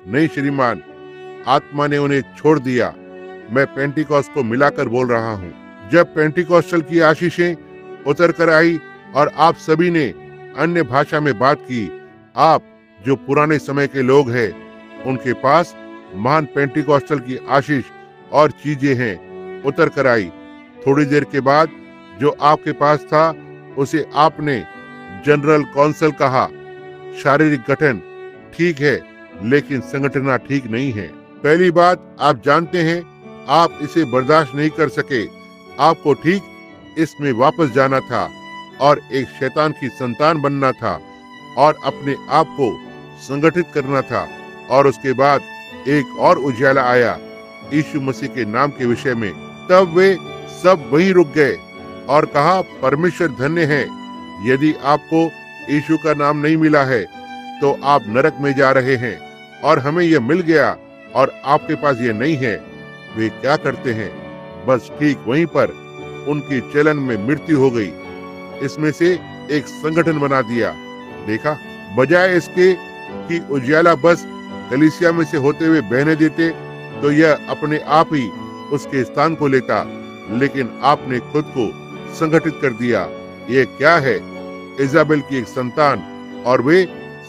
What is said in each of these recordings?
नहीं श्रीमान, आत्मा ने उन्हें छोड़ दिया। मैं पेंटिकॉस्ट को मिलाकर बोल रहा हूँ। जब पेंटिकॉस्टल की आशीषें उतर कर आई और आप सभी ने अन्य भाषा में बात की, आप जो पुराने समय के लोग हैं, उनके पास महान पेंटिकॉस्टल की आशीष और चीजें हैं उतर कर आई। थोड़ी देर के बाद जो आपके पास था उसे आपने जनरल कौंसल कहा। शारीरिक गठन ठीक है, लेकिन संगठना ठीक नहीं है। पहली बात, आप जानते हैं आप इसे बर्दाश्त नहीं कर सके। आपको ठीक इसमें वापस जाना था और एक शैतान की संतान बनना था और अपने आप को संगठित करना था। और उसके बाद एक और उजाला आया यीशु मसीह के नाम के विषय में। तब वे सब वहीं रुक गए और कहा, परमेश्वर धन्य है। यदि आपको यीशु का नाम नहीं मिला है तो आप नरक में जा रहे हैं, और हमें यह मिल गया और आपके पास यह नहीं है। वे क्या करते हैं, बस ठीक वहीं पर उनकी चलन में मृत्यु हो गई। इसमें से एक संगठन बना दिया। देखा, बजाय इसके कि उजियाला बस कलीसिया में से होते हुए बहने देते तो यह अपने आप ही उसके स्थान को लेता, लेकिन आपने खुद को संगठित कर दिया। ये क्या है? इजाबेल की एक संतान, और वे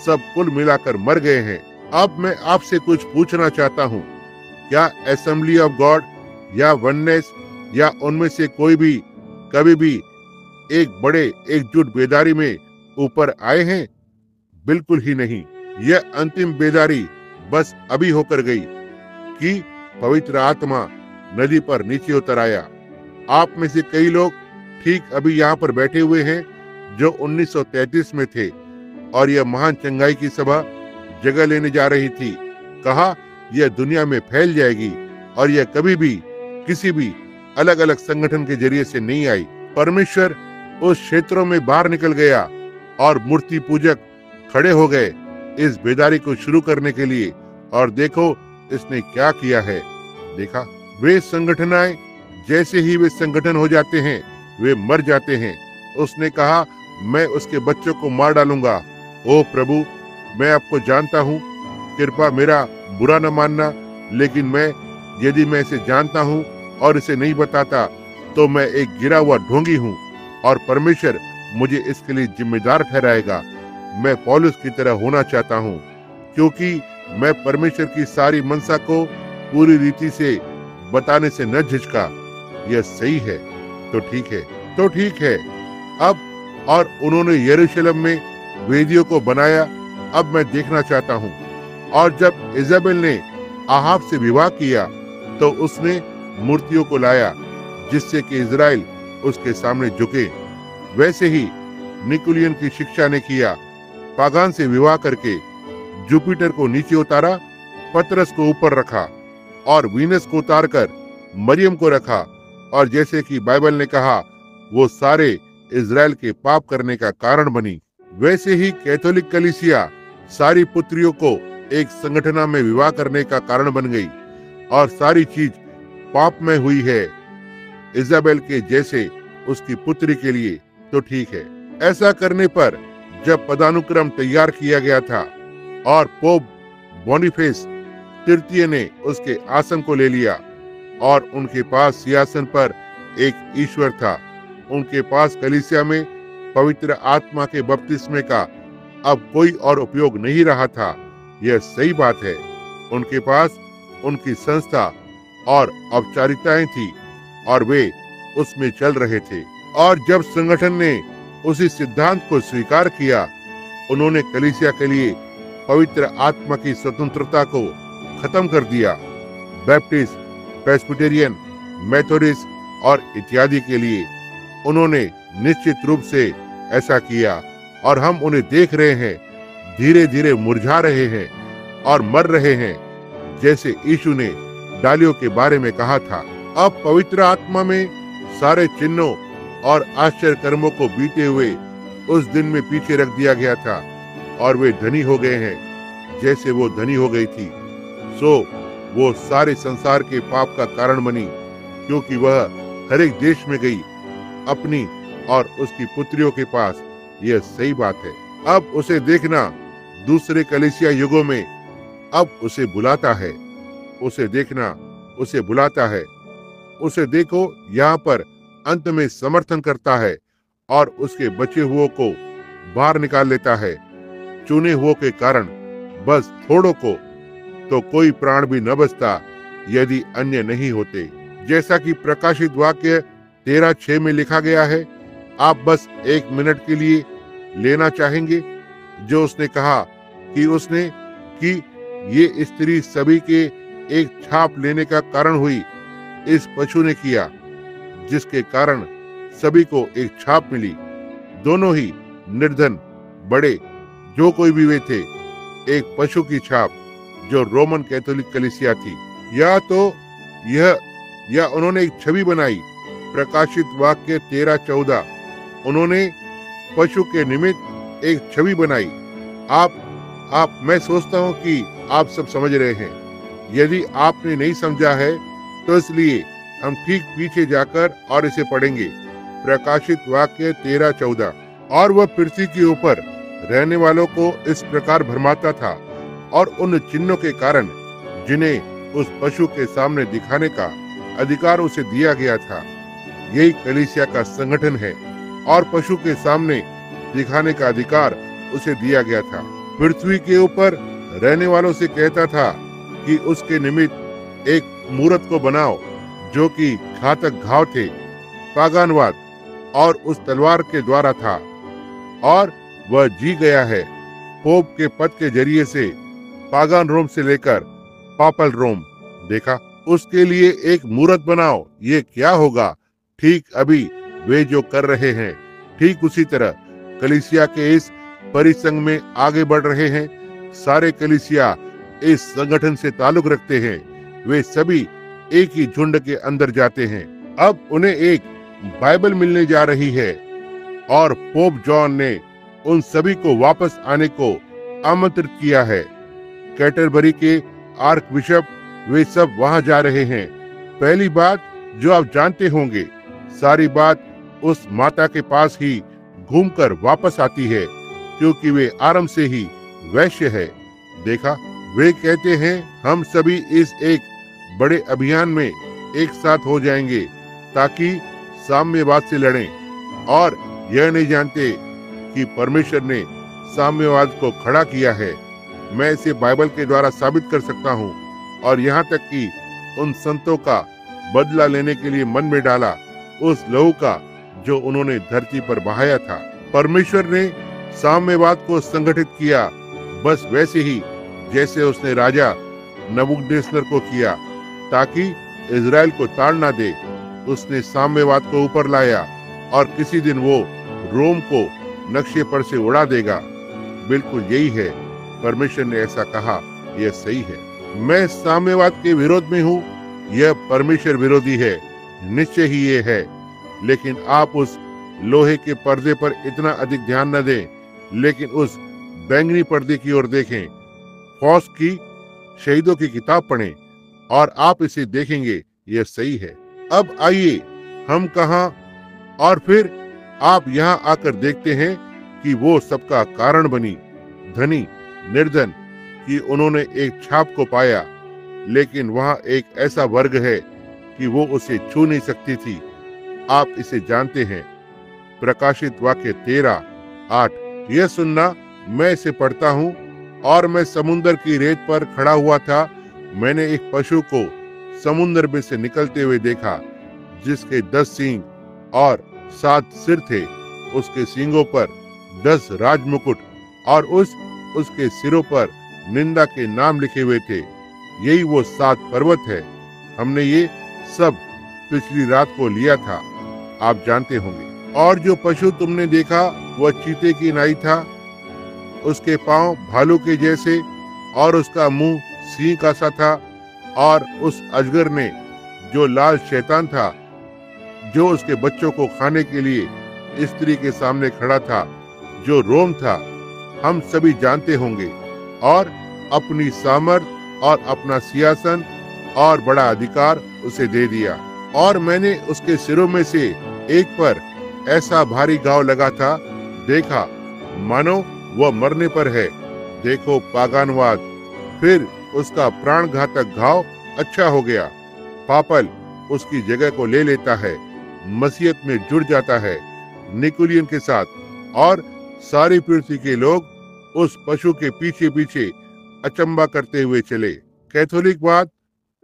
सब कुल मिलाकर मर गए हैं। अब मैं आपसे कुछ पूछना चाहता हूँ, क्या असेंबली ऑफ गॉड या वननेस या उनमें से कोई भी कभी भी एक बड़े एकजुट बेदारी में ऊपर आए हैं? बिल्कुल ही नहीं। यह अंतिम बेदारी बस अभी होकर गई कि पवित्र आत्मा नदी पर नीचे उतर आया। आप में से कई लोग ठीक अभी यहाँ पर बैठे हुए हैं जो 1933 में थे, और यह महान चंगाई की सभा जगह लेने जा रही थी। कहा यह दुनिया में फैल जाएगी, और यह कभी भी किसी भी अलग अलग संगठन के जरिए से नहीं आई। परमेश्वर उस क्षेत्रों में बाहर निकल गया और मूर्ति पूजक खड़े हो गए इस बेदारी को शुरू करने के लिए। और देखो इसने क्या किया है। देखा, वे संगठनाएं जैसे ही वे संगठन हो जाते हैं वे मर जाते हैं। उसने कहा, मैं उसके बच्चों को मार डालूंगा। ओ प्रभु, मैं आपको जानता हूँ, कृपया मेरा बुरा न मानना, लेकिन यदि मैं इसे जानता हूँ और इसे नहीं बताता तो मैं एक गिरा हुआ ढोंगी हूँ, और परमेश्वर मुझे इसके लिए जिम्मेदार ठहराएगा। मैं पौलुस की तरह होना चाहता हूँ, क्योंकि मैं परमेश्वर की सारी मनसा को पूरी रीति से बताने से न झिझका। यह सही है तो ठीक है। अब और उन्होंने यरूशलेम में वेदियों को बनाया। अब मैं देखना चाहता हूँ। और जब इजाबेल ने आहाब से विवाह किया तो उसने मूर्तियों को लाया जिससे कि इजराइल उसके सामने झुके। वैसे ही निकुलियन की शिक्षा ने किया। पागान से विवाह करके जुपिटर को नीचे उतारा, पतरस को ऊपर रखा और वीनस को उतारकर मरियम को रखा। और जैसे कि बाइबल ने कहा, वो सारे इजराइल के पाप करने का कारण बनी। वैसे ही कैथोलिक कलीसिया सारी पुत्रियों को एक संगठना में विवाह करने का कारण बन गई, और सारी चीज पाप में हुई है इजाबेल के जैसे उसकी पुत्री के लिए। तो ठीक है। ऐसा करने पर जब पदानुक्रम तैयार किया गया था और पोप बोनीफेस तृतीय ने उसके आसन को ले लिया, और उनके पास सिंहासन पर एक ईश्वर था, उनके पास कलीसिया में पवित्र आत्मा के बपतिस्मे का अब कोई और उपयोग नहीं रहा था। यह सही बात है। उनके पास उनकी संस्था और औपचारिकताएं थी और वे उसमें चल रहे थे। और जब संगठन ने उसी सिद्धांत को स्वीकार किया, उन्होंने कलीसिया के लिए पवित्र आत्मा की स्वतंत्रता को खत्म कर दिया। बैप्टिस्ट, प्रेस्बिटेरियन, मेथोडिस्ट और इत्यादि के लिए उन्होंने निश्चित रूप से ऐसा किया, और हम उन्हें देख रहे हैं धीरे धीरे मुरझा रहे हैं और मर रहे हैं, जैसे यीशु ने डालियों के बारे में कहा था। अब पवित्र आत्मा में सारे चिन्हों और आश्चर्य कर्मों को बीते हुए उस दिन में पीछे रख दिया गया था, और वे धनी हो गए हैं जैसे वो धनी हो गई थी। सो वो सारे संसार के पाप का कारण बनी, क्योंकि वह हर एक देश में गई अपनी और उसकी पुत्रियों के पास। यह सही बात है। अब उसे देखना, दूसरे कलीसिया युगों में अब उसे बुलाता है, उसे देखना, उसे बुलाता है, उसे देखो यहाँ पर अंत में समर्थन करता है और उसके बचे हुओं को बाहर निकाल लेता है। चुने हुओं के कारण बस थोड़ों को तो कोई प्राण भी न बचता यदि अन्य नहीं होते। जैसा कि प्रकाशित वाक्य 13:6 में लिखा गया है, आप बस 1 मिनट के लिए लेना चाहेंगे जो उसने कहा कि ये स्त्री सभी के एक छाप लेने का कारण हुई। इस पशु ने किया जिसके कारण सभी को एक छाप मिली। दोनों ही निर्धन बड़े जो कोई भी वे थे, एक पशु की छाप जो रोमन कैथोलिक कलीसिया थी। या उन्होंने एक छवि बनाई। प्रकाशित वाक्य 13:14 उन्होंने पशु के निमित्त एक छवि बनाई। मैं सोचता हूँ कि आप सब समझ रहे हैं। यदि आपने नहीं समझा है तो इसलिए हम ठीक पीछे जाकर और इसे पढ़ेंगे। प्रकाशित वाक्य 13:14 और वह पृथ्वी के ऊपर रहने वालों को इस प्रकार भरमाता था और उन चिन्हों के कारण जिन्हें उस पशु के सामने दिखाने का अधिकार उसे दिया गया था। यही कलीसिया का संगठन है और पशु के सामने दिखाने का अधिकार उसे दिया गया था। पृथ्वी के ऊपर रहने वालों से कहता था कि उसके निमित्त एक मूरत को बनाओ जो कि घातक घाव थे, पागनवाद और उस तलवार के द्वारा था, और वह जी गया है पोप के पद के जरिए से, पागन रोम से लेकर पापल रोम। देखा, उसके लिए एक मूरत बनाओ। ये क्या होगा? ठीक अभी वे जो कर रहे हैं, ठीक उसी तरह कलीसिया के इस परिसंघ में आगे बढ़ रहे हैं। सारे कलीसिया इस संगठन से ताल्लुक रखते हैं। वे सभी एक ही झुंड के अंदर जाते हैं। अब उन्हें एक बाइबल मिलने जा रही है और पोप जॉन ने उन सभी को वापस आने को आमंत्रित किया है। कैटरबरी के आर्क बिशप वे सब वहां जा रहे हैं। पहली बात जो आप जानते होंगे, सारी बात उस माता के पास ही घूमकर वापस आती है क्योंकि वे आरंभ से ही वैश्य है। देखा, वे कहते हैं हम सभी इस एक बड़े अभियान में एक साथ हो जाएंगे ताकि साम्यवाद से लड़ें, और यह नहीं जानते कि परमेश्वर ने साम्यवाद को खड़ा किया है। मैं इसे बाइबल के द्वारा साबित कर सकता हूँ, और यहाँ तक कि उन संतों का बदला लेने के लिए मन में डाला उस लहू का जो उन्होंने धरती पर बहाया था। परमेश्वर ने साम्यवाद को संगठित किया, बस वैसे ही जैसे उसने राजा नबूकदनेस्सर को किया, ताकि इजराइल को ताड़ ना दे। उसने साम्यवाद को ऊपर लाया और किसी दिन वो रोम को नक्शे पर से उड़ा देगा। बिल्कुल यही है, परमेश्वर ने ऐसा कहा, यह सही है। मैं साम्यवाद के विरोध में हूँ, यह परमेश्वर विरोधी है, निश्चय ही ये है। लेकिन आप उस लोहे के पर्दे पर इतना अधिक ध्यान न दें, लेकिन उस बैंगनी पर्दे की ओर देखें। फौज की शहीदों की किताब पढ़ें और आप इसे देखेंगे, यह सही है। अब आइए हम कहां, और फिर आप यहाँ आकर देखते हैं कि वो सबका कारण बनी, धनी निर्धन, कि उन्होंने एक छाप को पाया, लेकिन वहां एक ऐसा वर्ग है कि वो उसे छू नहीं सकती थी। आप इसे जानते हैं। प्रकाशित वाक्य 13:8। यह सुनना, मैं इसे पढ़ता हूँ। और मैं समुन्दर की रेत पर खड़ा हुआ था। मैंने एक पशु को समुन्दर में से निकलते हुए देखा, जिसके 10 सींग और 7 सिर थे। उसके सींगों पर 10 राजमुकुट और उसके सिरों पर निंदा के नाम लिखे हुए थे। यही वो 7 पर्वत है। हमने ये सब पिछली रात को लिया था, आप जानते होंगे। और जो पशु तुमने देखा वह चीते की नाई था। उसके पांव भालू के जैसे और उसका मुंह सिंह का सा था। और उस अजगर ने, जो लाल शैतान था, जो उसके बच्चों को खाने के लिए स्त्री के सामने खड़ा था, जो रोम था, हम सभी जानते होंगे, और अपनी सामर्थ और अपना सिंहासन और बड़ा अधिकार उसे दे दिया। और मैंने उसके सिरों में से एक पर ऐसा भारी घाव लगा था, देखा मानो वह मरने पर है। देखो, पागनवाद, फिर उसका प्राणघातक घाव अच्छा हो गया। पापल उसकी जगह को ले लेता है, मसीहत में जुड़ जाता है निकुलियन के साथ और सारी पृथ्वी के लोग उस पशु के पीछे पीछे अचंबा करते हुए चले। कैथोलिकवाद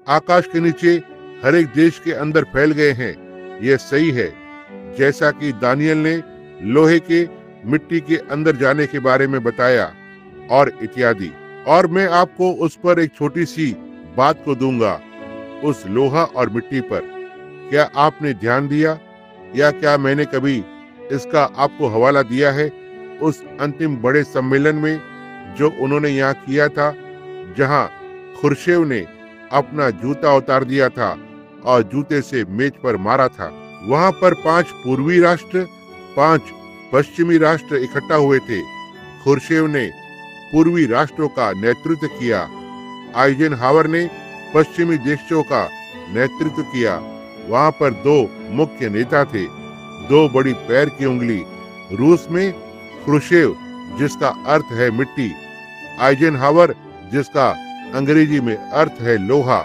आकाश के नीचे हर एक देश के अंदर फैल गए हैं। यह सही है, जैसा कि दानियल ने लोहे के मिट्टी के अंदर जाने के बारे में बताया और इत्यादि। और मैं आपको उस पर एक छोटी सी बात को दूंगा, उस लोहा और मिट्टी पर। क्या आपने ध्यान दिया या क्या मैंने कभी इसका आपको हवाला दिया है उस अंतिम बड़े सम्मेलन में जो उन्होंने यहाँ किया था, जहाँ खुर्शेव ने अपना जूता उतार दिया था और जूते से मेज पर मारा था। वहां पर 5 पूर्वी राष्ट्र, 5 पश्चिमी राष्ट्र इकट्ठा हुए थे। खुर्शेव ने पूर्वी राष्ट्रों का नेतृत्व किया, आइजनहावर ने पश्चिमी देशों का नेतृत्व किया। वहां पर 2 मुख्य नेता थे, 2 बड़ी पैर की उंगली। रूस में खुर्शेव, जिसका अर्थ है मिट्टी, आइजनहावर, जिसका अंग्रेजी में अर्थ है लोहा।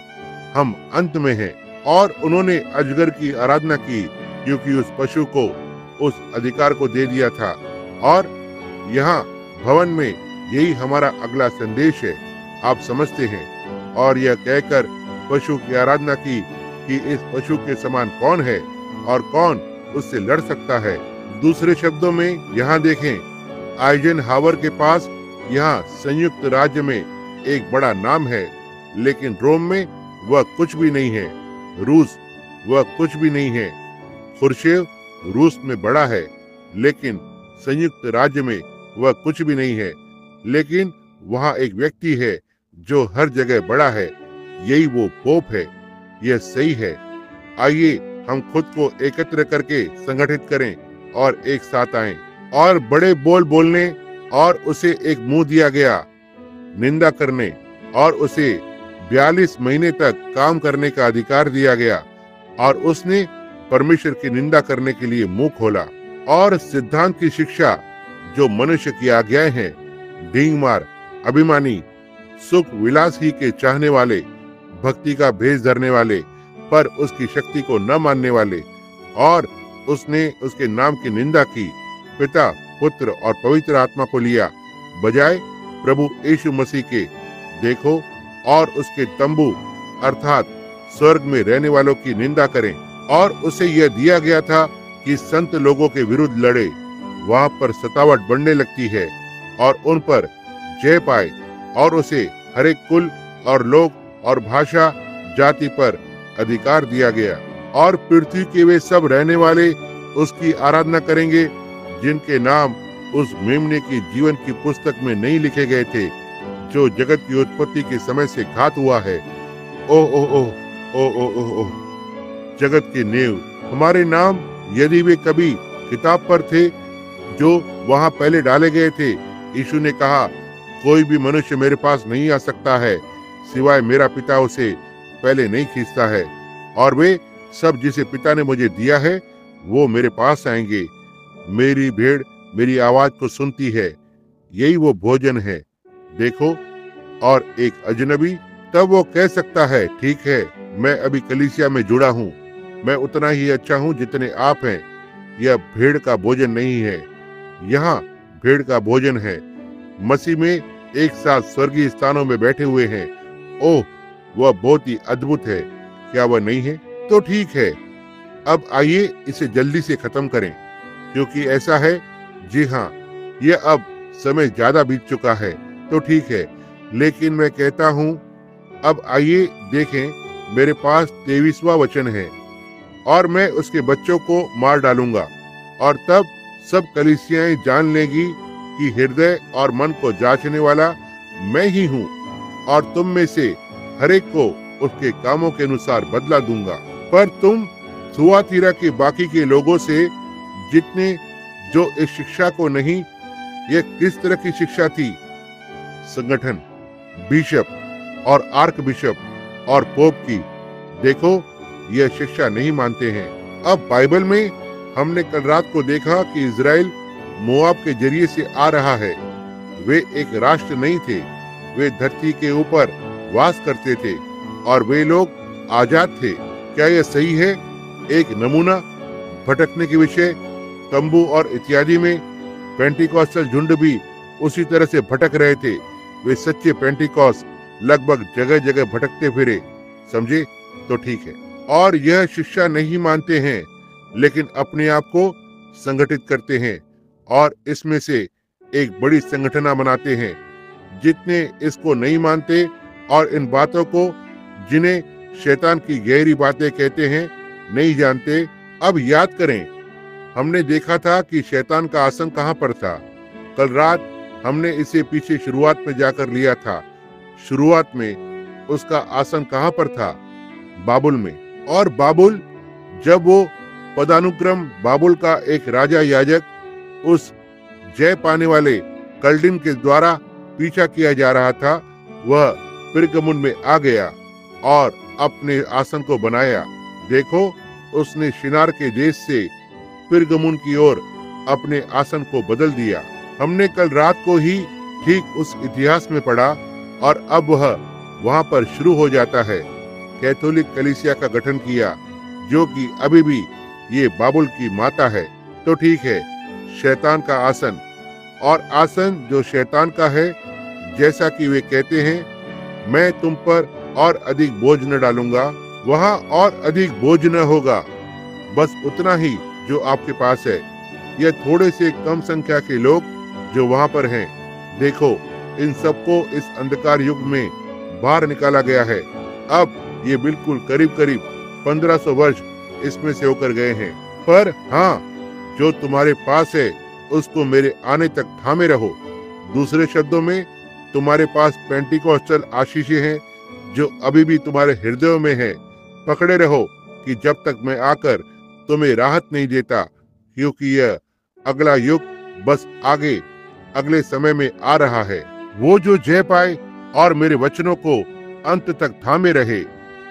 हम अंत में हैं। और उन्होंने अजगर की आराधना की, क्योंकि उस पशु को उस अधिकार को दे दिया था। और यहाँ भवन में यही हमारा अगला संदेश है, आप समझते हैं। और यह कहकर पशु की आराधना की कि इस पशु के समान कौन है और कौन उससे लड़ सकता है। दूसरे शब्दों में यहाँ देखें, आइजनहावर के पास यहाँ संयुक्त राज्य में एक बड़ा नाम है, लेकिन रोम में वह कुछ भी नहीं है। रूस वह कुछ भी नहीं है। खुर्शेव रूस में बड़ा है, लेकिन संयुक्त राज्य में वह कुछ भी नहीं है। लेकिन वहाँ एक व्यक्ति है जो हर जगह बड़ा है, यही वो पोप है। यह सही है। आइए हम खुद को एकत्र करके संगठित करें और एक साथ आएं और बड़े बोल बोलने, और उसे एक मुंह दिया गया निंदा करने, और उसे 42 महीने तक काम करने का अधिकार दिया गया, और उसने परमेश्वर की निंदा करने के लिए मुंह खोला। और सिद्धांत की शिक्षा जो मनुष्य की आज्ञाएं हैं, ढींगमार, अभिमानी, सुख विलास ही के चाहने वाले, भक्ति का भेष धरने वाले, पर उसकी शक्ति को न मानने वाले, और उसने उसके नाम की निंदा की। पिता, पुत्र और पवित्र आत्मा को लिया बजाय प्रभु यीशु मसीह के। देखो, और उसके तंबू अर्थात स्वर्ग में रहने वालों की निंदा करें। और उसे यह दिया गया था कि संत लोगों के विरुद्ध लड़े। वहां पर सतावट बढ़ने लगती है और उन पर जय पाए, और उसे हर एक कुल और लोग और भाषा जाति पर अधिकार दिया गया। और पृथ्वी के वे सब रहने वाले उसकी आराधना करेंगे जिनके नाम उस मेमने की जीवन की पुस्तक में नहीं लिखे गए थे, जो जगत की उत्पत्ति के समय से घात हुआ है। ओ ओ ओ ओ ओ ओ ओ जगत के नेव, हमारे नाम यदि वे कभी किताब पर थे जो वहां पहले डाले गए थे। यीशु ने कहा, कोई भी मनुष्य मेरे पास नहीं आ सकता है सिवाय मेरा पिता उसे पहले नहीं खींचता है, और वे सब जिसे पिता ने मुझे दिया है वो मेरे पास आएंगे। मेरी भेड़ मेरी आवाज को सुनती है, यही वो भोजन है। देखो, और एक अजनबी, तब वो कह सकता है, ठीक है, मैं अभी कलीसिया में जुड़ा हूँ, मैं उतना ही अच्छा हूँ जितने आप हैं। यह भेड़ का भोजन नहीं है, यहाँ भेड़ का भोजन है। मसीह में एक साथ स्वर्गीय स्थानों में बैठे हुए हैं। ओह, वह बहुत ही अद्भुत है, क्या वह नहीं है? तो ठीक है, अब आइए इसे जल्दी से खत्म करें, क्योंकि ऐसा है। जी हाँ, यह अब समय ज्यादा बीत चुका है, तो ठीक है, लेकिन मैं कहता हूँ, अब आइए देखें, मेरे पास 23वां वचन है, और मैं उसके बच्चों को मार डालूंगा, और तब सब कलीसियाएं जान लेगी कि हृदय और मन को जांचने वाला मैं ही हूँ, और तुम में से हर एक को उसके कामों के अनुसार बदला दूंगा। पर तुम थुआतीरा के बाकी के लोगों से जितने जो इस शिक्षा को नहीं, यह किस तरह की शिक्षा थी? संगठन, बिशप और आर्क बिशप और पोप की, देखो, यह शिक्षा नहीं मानते हैं। अब बाइबल में हमने कल रात को देखा कि इजराइल मोआब के जरिए से आ रहा है। वे एक राष्ट्र नहीं थे, वे धरती के ऊपर वास करते थे और वे लोग आजाद थे। क्या यह सही है? एक नमूना भटकने के विषय तंबू और इत्यादि में पेंटिकॉस्टल झुंड भी उसी तरह से भटक रहे थे। वे सच्चे पेंटिकॉस्ट लगभग जगह जगह भटकते फिरे। समझे? तो ठीक है। और यह शिक्षा नहीं मानते हैं, लेकिन अपने आप को संगठित करते हैं और इसमें से एक बड़ी संगठना बनाते हैं। जितने इसको नहीं मानते और इन बातों को, जिन्हें शैतान की गहरी बातें कहते हैं, नहीं जानते। अब याद करें, हमने देखा था कि शैतान का आसन कहाँ पर था। कल रात हमने इसे पीछे शुरुआत में जाकर लिया था। शुरुआत में उसका आसन कहाँ पर था? बाबुल में। और बाबुल, जब वो पदानुक्रम बाबुल का एक राजा याजक उस जय पाने वाले कल्डिन के द्वारा पीछा किया जा रहा था, वह पिरगमुन में आ गया और अपने आसन को बनाया। देखो, उसने शिनार के देश से पिरगमुन की ओर अपने आसन को बदल दिया। हमने कल रात को ही ठीक उस इतिहास में पढ़ा और अब वह वहां पर शुरू हो जाता है। कैथोलिक कलीसिया का गठन किया, जो कि अभी भी ये बाबुल की माता है। तो ठीक है, शैतान का आसन, और आसन जो शैतान का है, जैसा कि वे कहते हैं, मैं तुम पर और अधिक बोझ न डालूंगा। वहां और अधिक बोझ न होगा, बस उतना ही जो आपके पास है। यह थोड़े से कम संख्या के लोग जो वहां पर हैं। देखो, इन सबको इस अंधकार युग में बाहर निकाला गया है। अब ये बिल्कुल करीब करीब 1500 वर्ष इसमें से होकर गए हैं। पर हाँ, जो तुम्हारे पास है उसको मेरे आने तक थामे रहो। दूसरे शब्दों में, तुम्हारे पास पेंटिकॉस्टल आशीषें हैं जो अभी भी तुम्हारे हृदयों में है। पकड़े रहो कि जब तक मैं आकर तुम्हें राहत नहीं देता, क्योंकि यह अगला युग बस आगे अगले समय में आ रहा है। वो जो जय पाए और मेरे वचनों को अंत तक थामे रहे,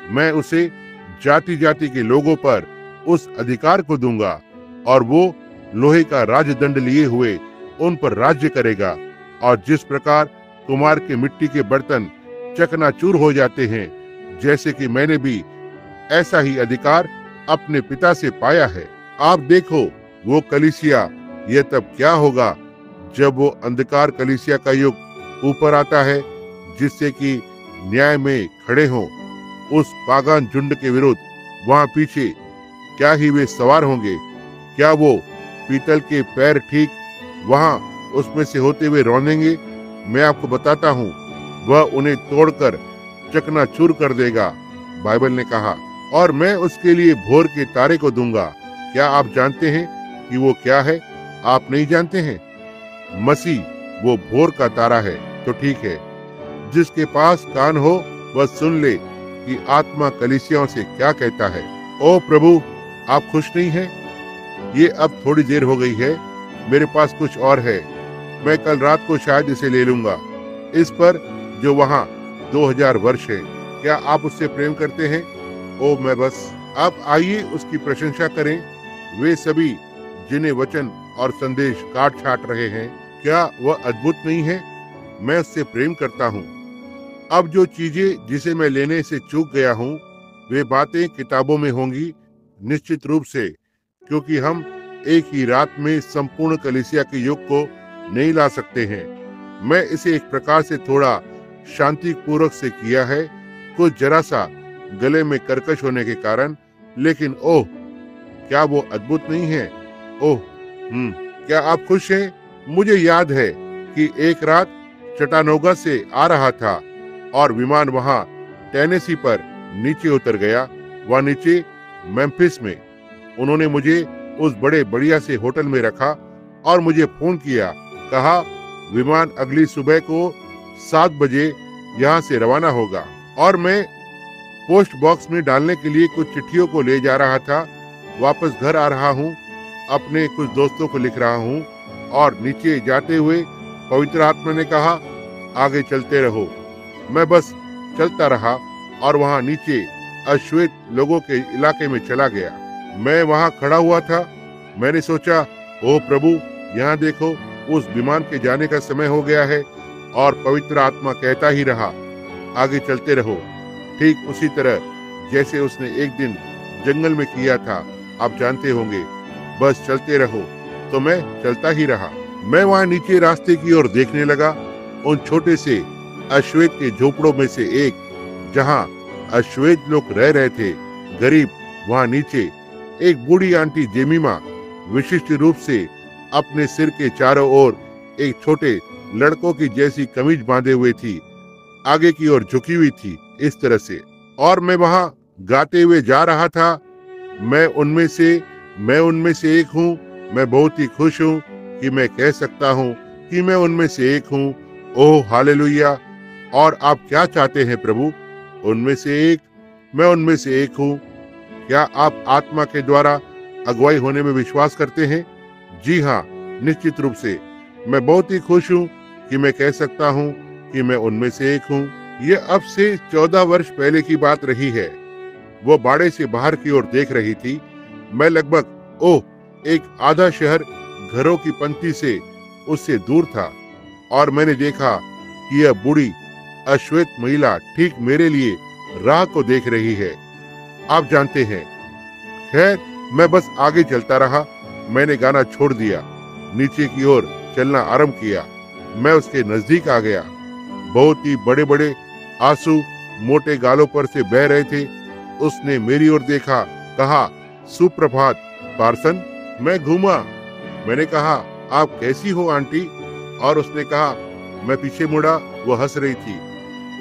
मैं उसे जाति जाति के लोगों पर उस अधिकार को दूंगा और वो लोहे का राजदंड लिए हुए उन पर राज्य करेगा। और जिस प्रकार कुम्हार के मिट्टी के बर्तन चकनाचूर हो जाते हैं, जैसे कि मैंने भी ऐसा ही अधिकार अपने पिता से पाया है। आप देखो, वो कलीसिया, यह तब क्या होगा जब वो अंधकार कलीसिया का युग ऊपर आता है, जिससे कि न्याय में खड़े हों उस पागन झुंड के विरुद्ध। वहां पीछे क्या ही वे सवार होंगे? क्या वो पीतल के पैर ठीक वहां उसमें से होते हुए रौंदेंगे? मैं आपको बताता हूँ, वह उन्हें तोड़कर चकनाचूर कर देगा, बाइबल ने कहा। और मैं उसके लिए भोर के तारे को दूंगा। क्या आप जानते हैं कि वो क्या है? आप नहीं जानते हैं? मसीह वो भोर का तारा है। तो ठीक है, जिसके पास कान हो वह सुन ले कि आत्मा कलीसियाओं से क्या कहता है। ओ प्रभु, आप खुश नहीं हैं? ये अब थोड़ी देर हो गई है, मेरे पास कुछ और है। मैं कल रात को शायद इसे ले लूंगा, इस पर जो वहाँ 2000 वर्ष है। क्या आप उससे प्रेम करते हैं? ओ मैं बस। अब आइए उसकी प्रशंसा करें, वे सभी जिन्हें वचन और संदेश काट छाट रहे हैं। क्या वह अद्भुत नहीं है? मैं उससे प्रेम करता हूँ। अब जो चीजें जिसे मैं लेने से चूक गया हूँ, वे बातें किताबों में होंगी निश्चित रूप से, क्योंकि हम एक ही रात में संपूर्ण कलीसिया के युग को नहीं ला सकते हैं। मैं इसे एक प्रकार से थोड़ा शांति पूर्वक से किया है, कुछ जरा सा गले में कर्कश होने के कारण, लेकिन ओह, क्या वो अद्भुत नहीं है? ओह, क्या आप खुश हैं? मुझे याद है कि एक रात चटानोगा से आ रहा था और विमान वहां टेनेसी पर नीचे उतर गया। वहां नीचे मेम्फिस में उन्होंने मुझे उस बड़े बढ़िया से होटल में रखा और मुझे फोन किया, कहा विमान अगली सुबह को 7 बजे यहाँ से रवाना होगा। और मैं पोस्ट बॉक्स में डालने के लिए कुछ चिट्ठियों को ले जा रहा था। वापस घर आ रहा हूँ, अपने कुछ दोस्तों को लिख रहा हूँ, और नीचे जाते हुए पवित्र आत्मा ने कहा, आगे चलते रहो। मैं बस चलता रहा और वहाँ नीचे अश्वेत लोगों के इलाके में चला गया। मैं वहाँ खड़ा हुआ था। मैंने सोचा, ओ प्रभु, यहाँ देखो, उस विमान के जाने का समय हो गया है। और पवित्र आत्मा कहता ही रहा, आगे चलते रहो, ठीक उसी तरह जैसे उसने एक दिन जंगल में किया था, आप जानते होंगे। बस चलते रहो। तो मैं चलता ही रहा। मैं वहां नीचे रास्ते की ओर देखने लगा। उन छोटे से अश्वेत के झोपड़ों में से एक, जहां अश्वेत लोग रह रहे थे, गरीब, वहां नीचे एक बूढ़ी आंटी जेमिमा विशिष्ट रूप से अपने सिर के चारों ओर एक छोटे लड़कों की जैसी कमीज बांधे हुए थी, आगे की ओर झुकी हुई थी, इस तरह से। और मैं वहां गाते हुए जा रहा था, मैं उनमें से एक हूँ। मैं बहुत ही खुश हूँ कि मैं कह सकता हूँ कि मैं उनमें से एक हूँ। Oh hallelujah. और आप क्या चाहते हैं प्रभु? उनमें से एक, मैं उनमें से एक हूँ। क्या आप आत्मा के द्वारा अगुवाई होने में विश्वास करते हैं? जी हाँ, निश्चित रूप से। मैं बहुत ही खुश हूँ कि मैं कह सकता हूँ कि मैं उनमें से एक हूँ। ये अब से 14 वर्ष पहले की बात रही है। वो बाड़े से बाहर की ओर देख रही थी। मैं लगभग एक आधा शहर घरों की पंक्ति से उससे दूर था, और मैंने देखा कि यह बूढ़ी अश्वेत महिला ठीक मेरे लिए राह को देख रही है। आप जानते हैं। खैर, मैं बस आगे चलता रहा। मैंने गाना छोड़ दिया, नीचे की ओर चलना आरंभ किया। मैं उसके नजदीक आ गया। बहुत ही बड़े बड़े आंसू मोटे गालों पर से बह रहे थे। उसने मेरी ओर देखा, कहा, सुप्रभात पार्सन। मैं घूमा। मैंने कहा, आप कैसी हो आंटी? और उसने कहा। मैं पीछे मुड़ा। वो हंस रही थी।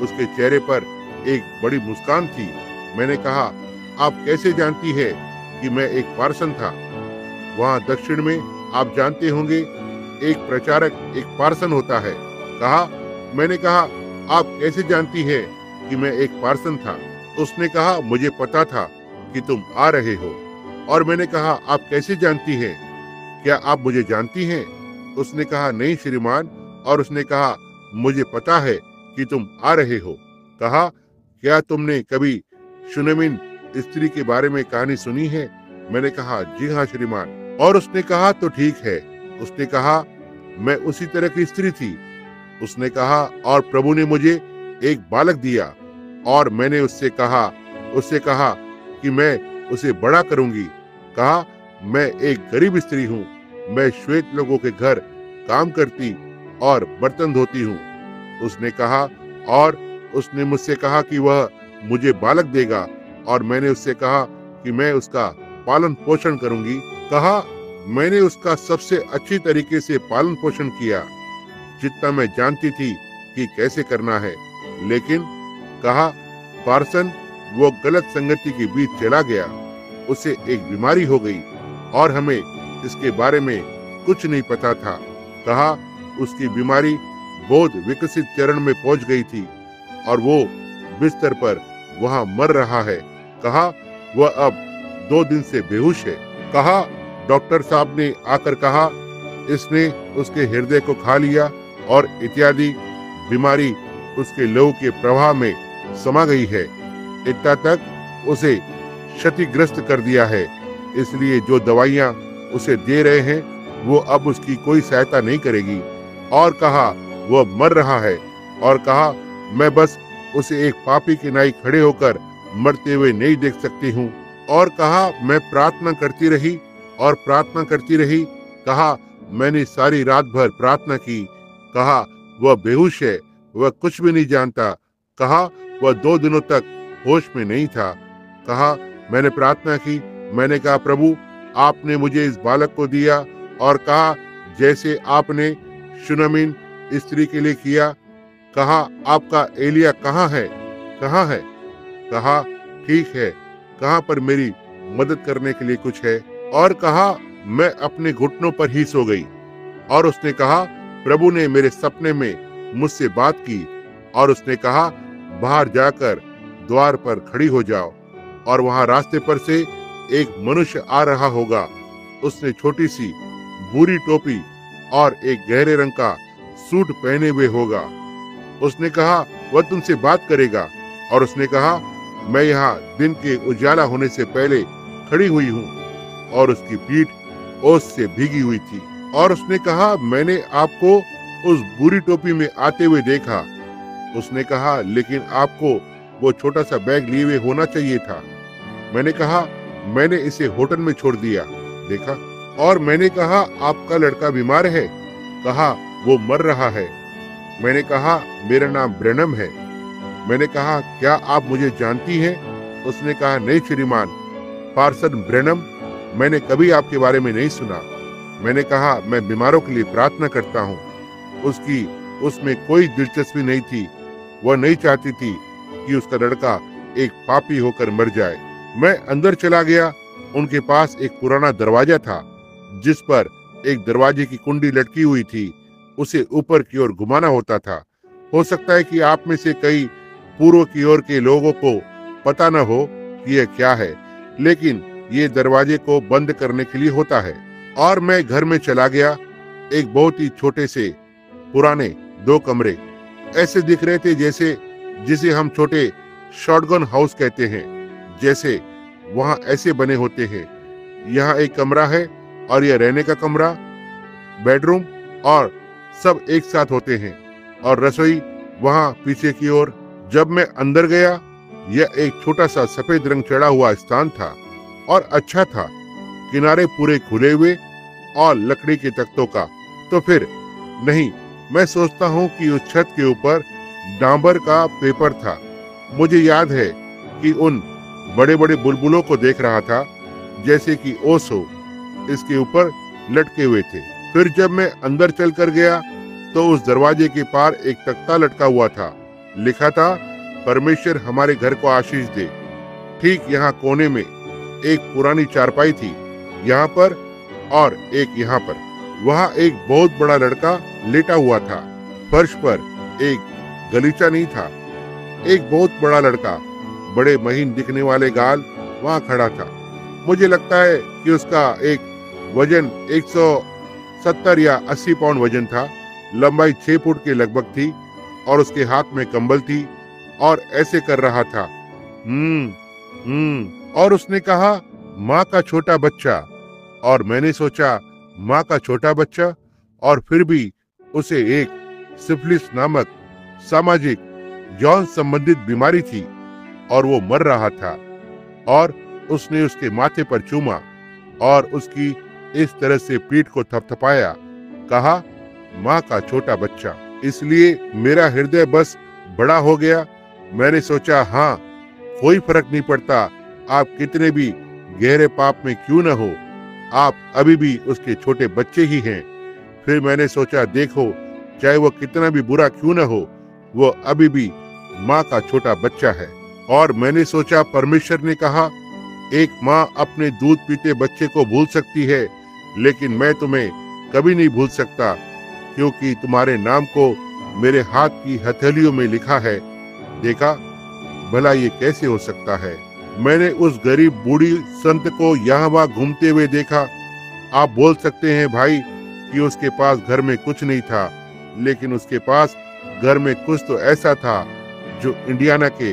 उसके चेहरे पर एक बड़ी मुस्कान थी। मैंने कहा, आप कैसे जानती है कि मैं एक पार्सन था? वहां दक्षिण में आप जानते होंगे, एक प्रचारक एक पार्सन होता है। मैंने कहा, आप कैसे जानती है कि मैं एक पार्सन था? उसने कहा, मुझे पता था कि तुम आ रहे हो। और मैंने कहा, आप कैसे जानती हैं? क्या आप मुझे जानती हैं? उसने कहा, नहीं श्रीमान। और उसने कहा, मुझे पता है कि तुम आ रहे हो। कहा, क्या तुमने कभी शुनेमिन स्त्री के बारे में कहानी सुनी है? मैंने कहा, जी हाँ श्रीमान। और उसने कहा, तो ठीक है। उसने कहा, मैं उसी तरह की स्त्री थी। उसने कहा, और प्रभु ने मुझे एक बालक दिया, और मैंने उससे कहा कि मैं उसे बड़ा करूंगी। कहा, मैं एक गरीब स्त्री हूँ। मैं श्वेत लोगों के घर काम करती और बर्तन धोती हूँ। उसने कहा, और उसने मुझसे कहा कि वह मुझे बालक देगा, और मैंने उससे कहा कि मैं उसका पालन पोषण करूंगी। कहा, मैंने उसका सबसे अच्छी तरीके से पालन पोषण किया, जितना मैं जानती थी कि कैसे करना है। लेकिन कहा, पार्सन, वो गलत संगति के बीच चला गया। उसे एक बीमारी हो गई, और हमें इसके बारे में कुछ नहीं पता था। कहा, उसकी बीमारी बहुत विकसित चरण में पहुंच गई थी, और वो बिस्तर पर वहां मर रहा है। कहा, वह अब 2 दिन से बेहोश है। कहा, डॉक्टर साहब ने आकर कहा, इसने उसके हृदय को खा लिया, और इत्यादि। बीमारी उसके लहू के प्रवाह में समा गई है। इतना तक उसे क्षतिग्रस्त कर दिया है। इसलिए जो दवाइयां उसे दे रहे हैं, वो अब उसकी कोई सहायता नहीं करेगी। और कहा, वह मर रहा है। और कहा, मैं बस उसे एक पापी के नाई खड़े होकर मरते हुए नहीं देख सकती हूँ। और कहा, मैं प्रार्थना करती रही और प्रार्थना करती रही। कहा, मैंने सारी रात भर प्रार्थना की। कहा, वह बेहोश है, वह कुछ भी नहीं जानता। कहा, वह 2 दिनों तक होश में नहीं था। कहा, मैंने प्रार्थना की। मैंने कहा, प्रभु, आपने मुझे इस बालक को दिया, और कहा, जैसे आपने शुनेमिन स्त्री के लिए किया। कहा, आपका एलिया कहाँ है? कहा, ठीक है। कहाँ पर मेरी मदद करने के लिए कुछ है? और कहा, मैं अपने घुटनों पर ही सो गई। और उसने कहा, प्रभु ने मेरे सपने में मुझसे बात की, और उसने कहा, बाहर जाकर द्वार पर खड़ी हो जाओ, और वहां रास्ते पर से एक मनुष्य आ रहा होगा। उसने छोटी सी भूरी टोपी और एक गहरे रंग का सूट पहने हुए होगा। उसने कहा, वह तुमसे बात करेगा। और उसने कहा, मैं यहाँ दिन के उजाला होने से पहले खड़ी हुई हूँ। और उसकी पीठ ओस से भीगी हुई थी। और उसने कहा, मैंने आपको उस बुरी टोपी में आते हुए देखा। उसने कहा, लेकिन आपको वो छोटा सा बैग लिए हुए होना चाहिए था। मैंने कहा, मैंने इसे होटल में छोड़ दिया, देखा। और मैंने कहा, आपका लड़का बीमार है? कहा, वो मर रहा है। मैंने कहा, मेरा नाम ब्रैनम है। मैंने कहा, क्या आप मुझे जानती हैं? उसने कहा, नहीं श्रीमान, पार्सन ब्रैनम, मैंने कभी आपके बारे में नहीं सुना। मैंने कहा, मैं बीमारों के लिए प्रार्थना करता हूँ। उसकी उसमें कोई दिलचस्पी नहीं थी। वह नहीं चाहती थी कि उसका लड़का एक पापी होकर मर जाए। मैं अंदर चला गया। उनके पास एक पुराना दरवाजा था जिस पर एक दरवाजे की कुंडी लटकी हुई थी। उसे ऊपर की ओर घुमाना होता था। हो सकता है कि आप में से कई पूर्व की ओर के लोगों को पता न हो कि यह क्या है, लेकिन ये दरवाजे को बंद करने के लिए होता है। और मैं घर में चला गया। एक बहुत ही छोटे से पुराने 2 कमरे ऐसे दिख रहे थे जैसे जिसे हम छोटे शॉटगन हाउस कहते हैं, जैसे वहां ऐसे बने होते हैं। यहाँ एक कमरा है और यह रहने का कमरा, बेडरूम और सब एक साथ होते हैं, और रसोई वहां पीछे की ओर। जब मैं अंदर गया, यह एक छोटा सा सफेद रंग चढ़ा हुआ स्थान था और अच्छा था। किनारे पूरे खुले हुए और लकड़ी के तख्तों का। तो फिर नहीं, मैं सोचता हूँ कि उस छत के ऊपर डांबर का पेपर था। मुझे याद है कि उन बड़े बड़े बुलबुलों को देख रहा था, जैसे कि ओस हो, इसके ऊपर लटके हुए थे। फिर जब मैं अंदर चल कर गया तो उस दरवाजे के पार एक तख्ता लटका हुआ था। लिखा था, परमेश्वर हमारे घर को आशीष दे। ठीक यहाँ कोने में एक पुरानी चारपाई थी, यहाँ पर और एक यहाँ पर। वहाँ एक बहुत बड़ा लड़का लेटा हुआ था। फर्श पर एक गलीचा नहीं था। एक बहुत बड़ा लड़का, बड़े महीन दिखने वाले गाल, वहाँ खड़ा था। मुझे लगता है कि उसका एक वजन 170 या 80 पाउंड वजन था। लंबाई 6 फुट के लगभग थी और उसके हाथ में कंबल थी और ऐसे कर रहा था, और उसने कहा, माँ का छोटा बच्चा। और मैंने सोचा, माँ का छोटा बच्चा? और फिर भी उसे एक सिफिलिस नामक सामाजिक यौन संबंधित बीमारी थी और वो मर रहा था। और उसने उसके माथे पर चूमा और उसकी इस तरह से पीठ को थपथपाया, कहा, माँ का छोटा बच्चा। इसलिए मेरा हृदय बस बड़ा हो गया। मैंने सोचा, हाँ, कोई फर्क नहीं पड़ता आप कितने भी गहरे पाप में क्यों न हो, आप अभी भी उसके छोटे बच्चे ही हैं। फिर मैंने सोचा, देखो, चाहे वो कितना भी बुरा क्यों न हो, वो अभी भी माँ का छोटा बच्चा है। और मैंने सोचा, परमेश्वर ने कहा, एक माँ अपने दूध पीते बच्चे को भूल सकती है, लेकिन मैं तुम्हें कभी नहीं भूल सकता, क्योंकि तुम्हारे नाम को मेरे हाथ की हथेलियों में लिखा है। देखा, भला ये कैसे हो सकता है? मैंने उस गरीब बूढ़ी संत को यहाँ वहाँ घूमते हुए देखा। आप बोल सकते हैं भाई कि उसके पास घर में कुछ नहीं था, लेकिन उसके पास घर में कुछ तो ऐसा था जो इंडियाना के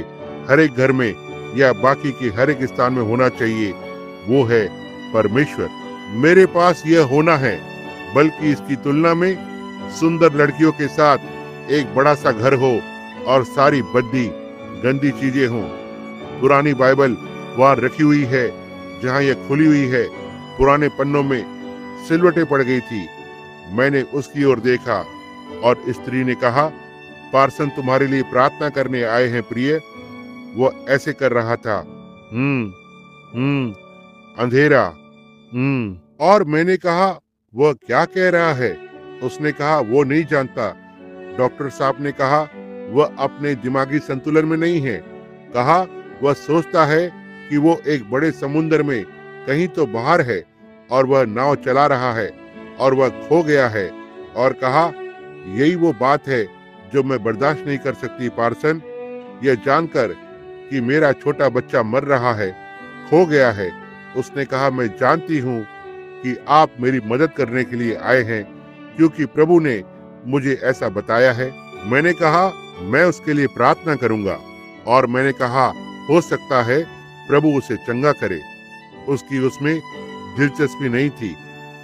हर एक घर में या बाकी के हर एक स्थान में होना चाहिए। वो है परमेश्वर। मेरे पास यह होना है, बल्कि इसकी तुलना में सुंदर लड़कियों के साथ एक बड़ा सा घर हो और सारी बद्दी गंदी चीजें हों। पुरानी बाइबल वहां रखी हुई है जहां यह खुली हुई है। पुराने पन्नों में सिलवटें पड़ गई थी। मैंने उसकी ओर देखा और स्त्री ने कहा, पार्सन तुम्हारे लिए प्रार्थना करने आए हैं प्रिय। वो ऐसे कर रहा था, अंधेरा। और मैंने कहा, वह क्या कह रहा है? उसने कहा, वो नहीं जानता। डॉक्टर साहब ने कहा, वह अपने दिमागी संतुलन में नहीं है। कहा, वह सोचता है कि वो एक बड़े समुद्र में कहीं तो बाहर है और वह नाव चला रहा है और वह खो गया है। और कहा, यही वो बात है जो मैं बर्दाश्त नहीं कर सकती पार्सन, यह जानकर कि मेरा छोटा बच्चा मर रहा है, खो गया है। उसने कहा, मैं जानती हूँ कि आप मेरी मदद करने के लिए आए हैं, क्योंकि प्रभु ने मुझे ऐसा बताया है। मैंने कहा, मैं उसके लिए प्रार्थना करूंगा। और मैंने कहा, हो सकता है प्रभु उसे चंगा करे। उसकी उसमें दिलचस्पी नहीं थी।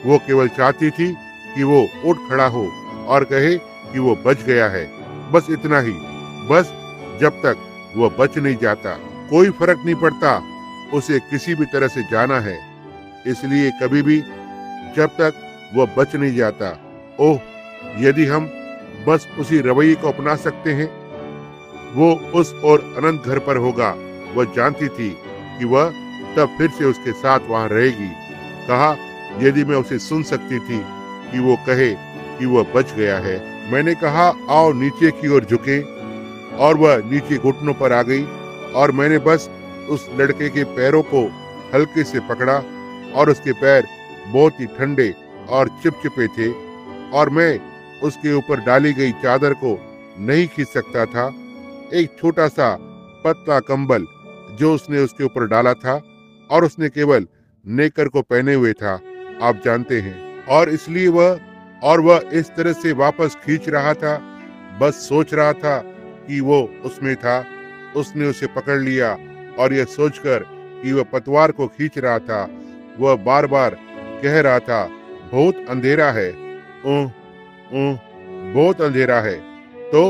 वो केवल चाहती थी कि वो उठ खड़ा हो और कहे कि वो बच गया है, बस इतना ही। बस जब तक वह बच नहीं जाता। कोई फर्क नहीं पड़ता, उसे किसी भी तरह से जाना है, इसलिए कभी भी जब तक वह बच नहीं जाता। ओह, यदि हम बस उसी रवैये को अपना सकते हैं, वो उस और अनंत घर पर होगा। वह जानती थी कि वह तब फिर से उसके साथ वहां रहेगी। कहा, यदि मैं उसे सुन सकती थी कि वो कहे कि वह बच गया है। मैंने कहा, आओ नीचे की ओर झुके, और वह नीचे घुटनों पर आ गई और मैंने बस उस लड़के के पैरों को हल्के से पकड़ा और उसके पैर बहुत ही ठंडे और चिपचिपे थे और मैं उसके ऊपर डाली गई चादर को नहीं खींच सकता था। एक छोटा सा पतला कंबल जो उसने उसके ऊपर डाला था और उसने केवल नेकर को पहने हुए था, आप जानते हैं, और इसलिए वह इस तरह से वापस खींच रहा था, बस सोच रहा था कि वो उसमें था। उसने उसे पकड़ लिया और यह सोचकर कि वह पतवार को खींच रहा था, वह बार बार कह रहा था, बहुत अंधेरा है, बहुत अंधेरा है। तो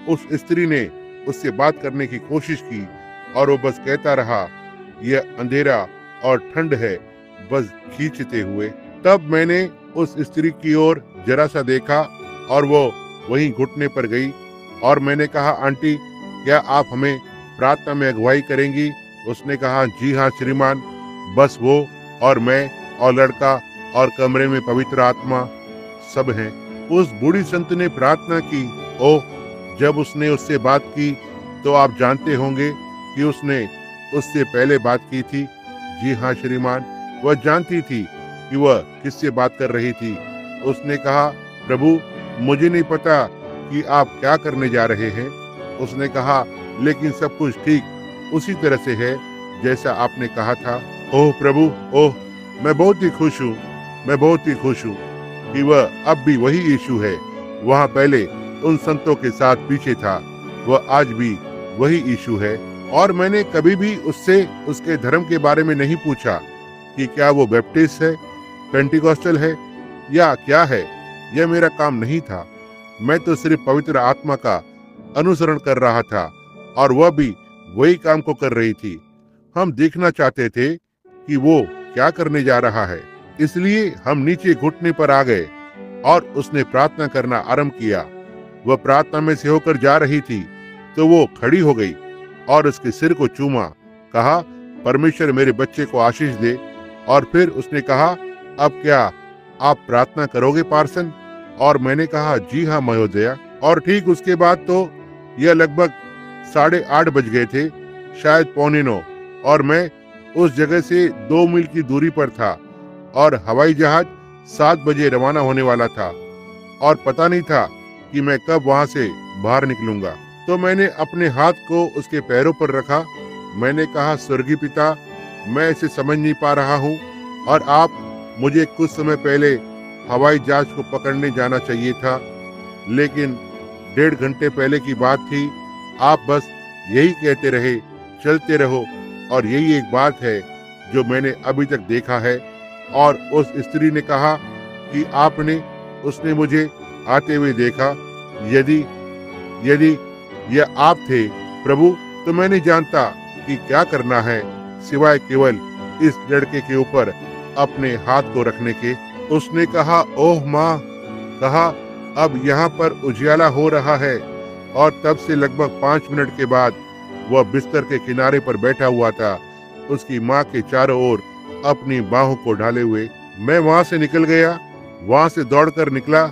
उस स्त्री ने उससे बात करने की कोशिश की और वो बस कहता रहा, यह अंधेरा और ठंड है, बस खींचते हुए। तब मैंने उस स्त्री की ओर जरा सा देखा और वो वहीं घुटने पर गई और मैंने कहा, आंटी, क्या आप हमें प्रार्थना में अगुवाई करेंगी? उसने कहा, जी हाँ श्रीमान, बस वो और मैं और लड़का और कमरे में पवित्र आत्मा सब हैं। उस बूढ़ी संत ने प्रार्थना की। ओह, जब उसने उससे बात की तो आप जानते होंगे कि उसने उससे पहले बात की थी। जी हाँ श्रीमान, वह जानती थी कि वह किससे बात कर रही थी। उसने कहा, प्रभु, मुझे नहीं पता कि आप क्या करने जा रहे हैं। उसने कहा, लेकिन सब कुछ ठीक उसी तरह से है जैसा आपने कहा था। ओह प्रभु, ओह, मैं बहुत ही खुश हूँ, मैं बहुत ही खुश हूँ कि वह अब भी वही यीशु है। वहाँ पहले उन संतों के साथ पीछे था, वह आज भी वही यीशु है। और मैंने कभी भी उससे उसके धर्म के बारे में नहीं पूछा कि क्या वो बैप्टिस्ट है, पेंटिकॉस्टल है या क्या है। यह मेरा काम नहीं था। मैं तो सिर्फ पवित्र आत्मा का अनुसरण कर रहा था और वह भी वही काम को कर रही थी। हम देखना चाहते थे कि वो क्या करने जा रहा है, इसलिए हम नीचे घुटने पर आ गए और उसने प्रार्थना करना आरंभ किया। वह प्रार्थना में से होकर जा रही थी तो वो खड़ी हो गई और उसके सिर को चूमा, कहा, परमेश्वर मेरे बच्चे को आशीष दे। और फिर उसने कहा, अब क्या आप प्रार्थना करोगे पार्सन? और मैंने कहा, जी हाँ महोदया। और ठीक उसके बाद तो यह लगभग 8:30 बज गए थे, शायद 8:45, और मैं उस जगह से 2 मील की दूरी पर था और हवाई जहाज 7 बजे रवाना होने वाला था और पता नहीं था कि मैं कब वहां से बाहर निकलूंगा। तो मैंने अपने हाथ को उसके पैरों पर रखा। मैंने कहा, स्वर्गीय पिता, मैं इसे समझ नहीं पा रहा हूँ और मुझे कुछ समय पहले हवाई जहाज को पकड़ने जाना चाहिए था, लेकिन 1.5 घंटे पहले की बात थी। आप बस यही कहते रहे, चलते रहो, और यही एक बात है जो मैंने अभी तक देखा है। और उस स्त्री ने कहा कि उसने मुझे आते हुए देखा। यदि यह आप थे प्रभु, तो मैं नहीं जानता कि क्या करना है सिवाय केवल इस लड़के के ऊपर अपने हाथ को रखने के। उसने कहा, ओह माँ, कहा, अब यहाँ पर उजियाला हो रहा है। और तब से लगभग 5 मिनट के बाद वह बिस्तर के किनारे पर बैठा हुआ था, उसकी माँ के चारों ओर अपनी बाहों को ढाले हुए। मैं वहां से निकल गया, वहां से दौड़कर निकला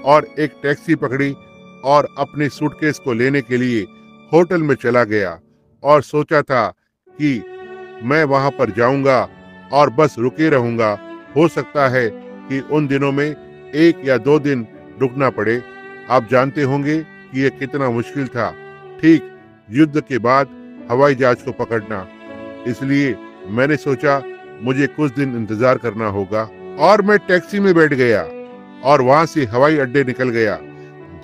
और एक टैक्सी पकड़ी और अपने सूटकेस को लेने के लिए होटल में चला गया और सोचा था कि मैं वहां पर जाऊंगा और बस रुके रहूंगा। हो सकता है कि उन दिनों में 1 या 2 दिन रुकना पड़े। आप जानते होंगे कि यह कितना मुश्किल था, ठीक युद्ध के बाद हवाई जहाज को पकड़ना। इसलिए मैंने सोचा मुझे कुछ दिन इंतजार करना होगा और मैं टैक्सी में बैठ गया और वहां से हवाई अड्डे निकल गया।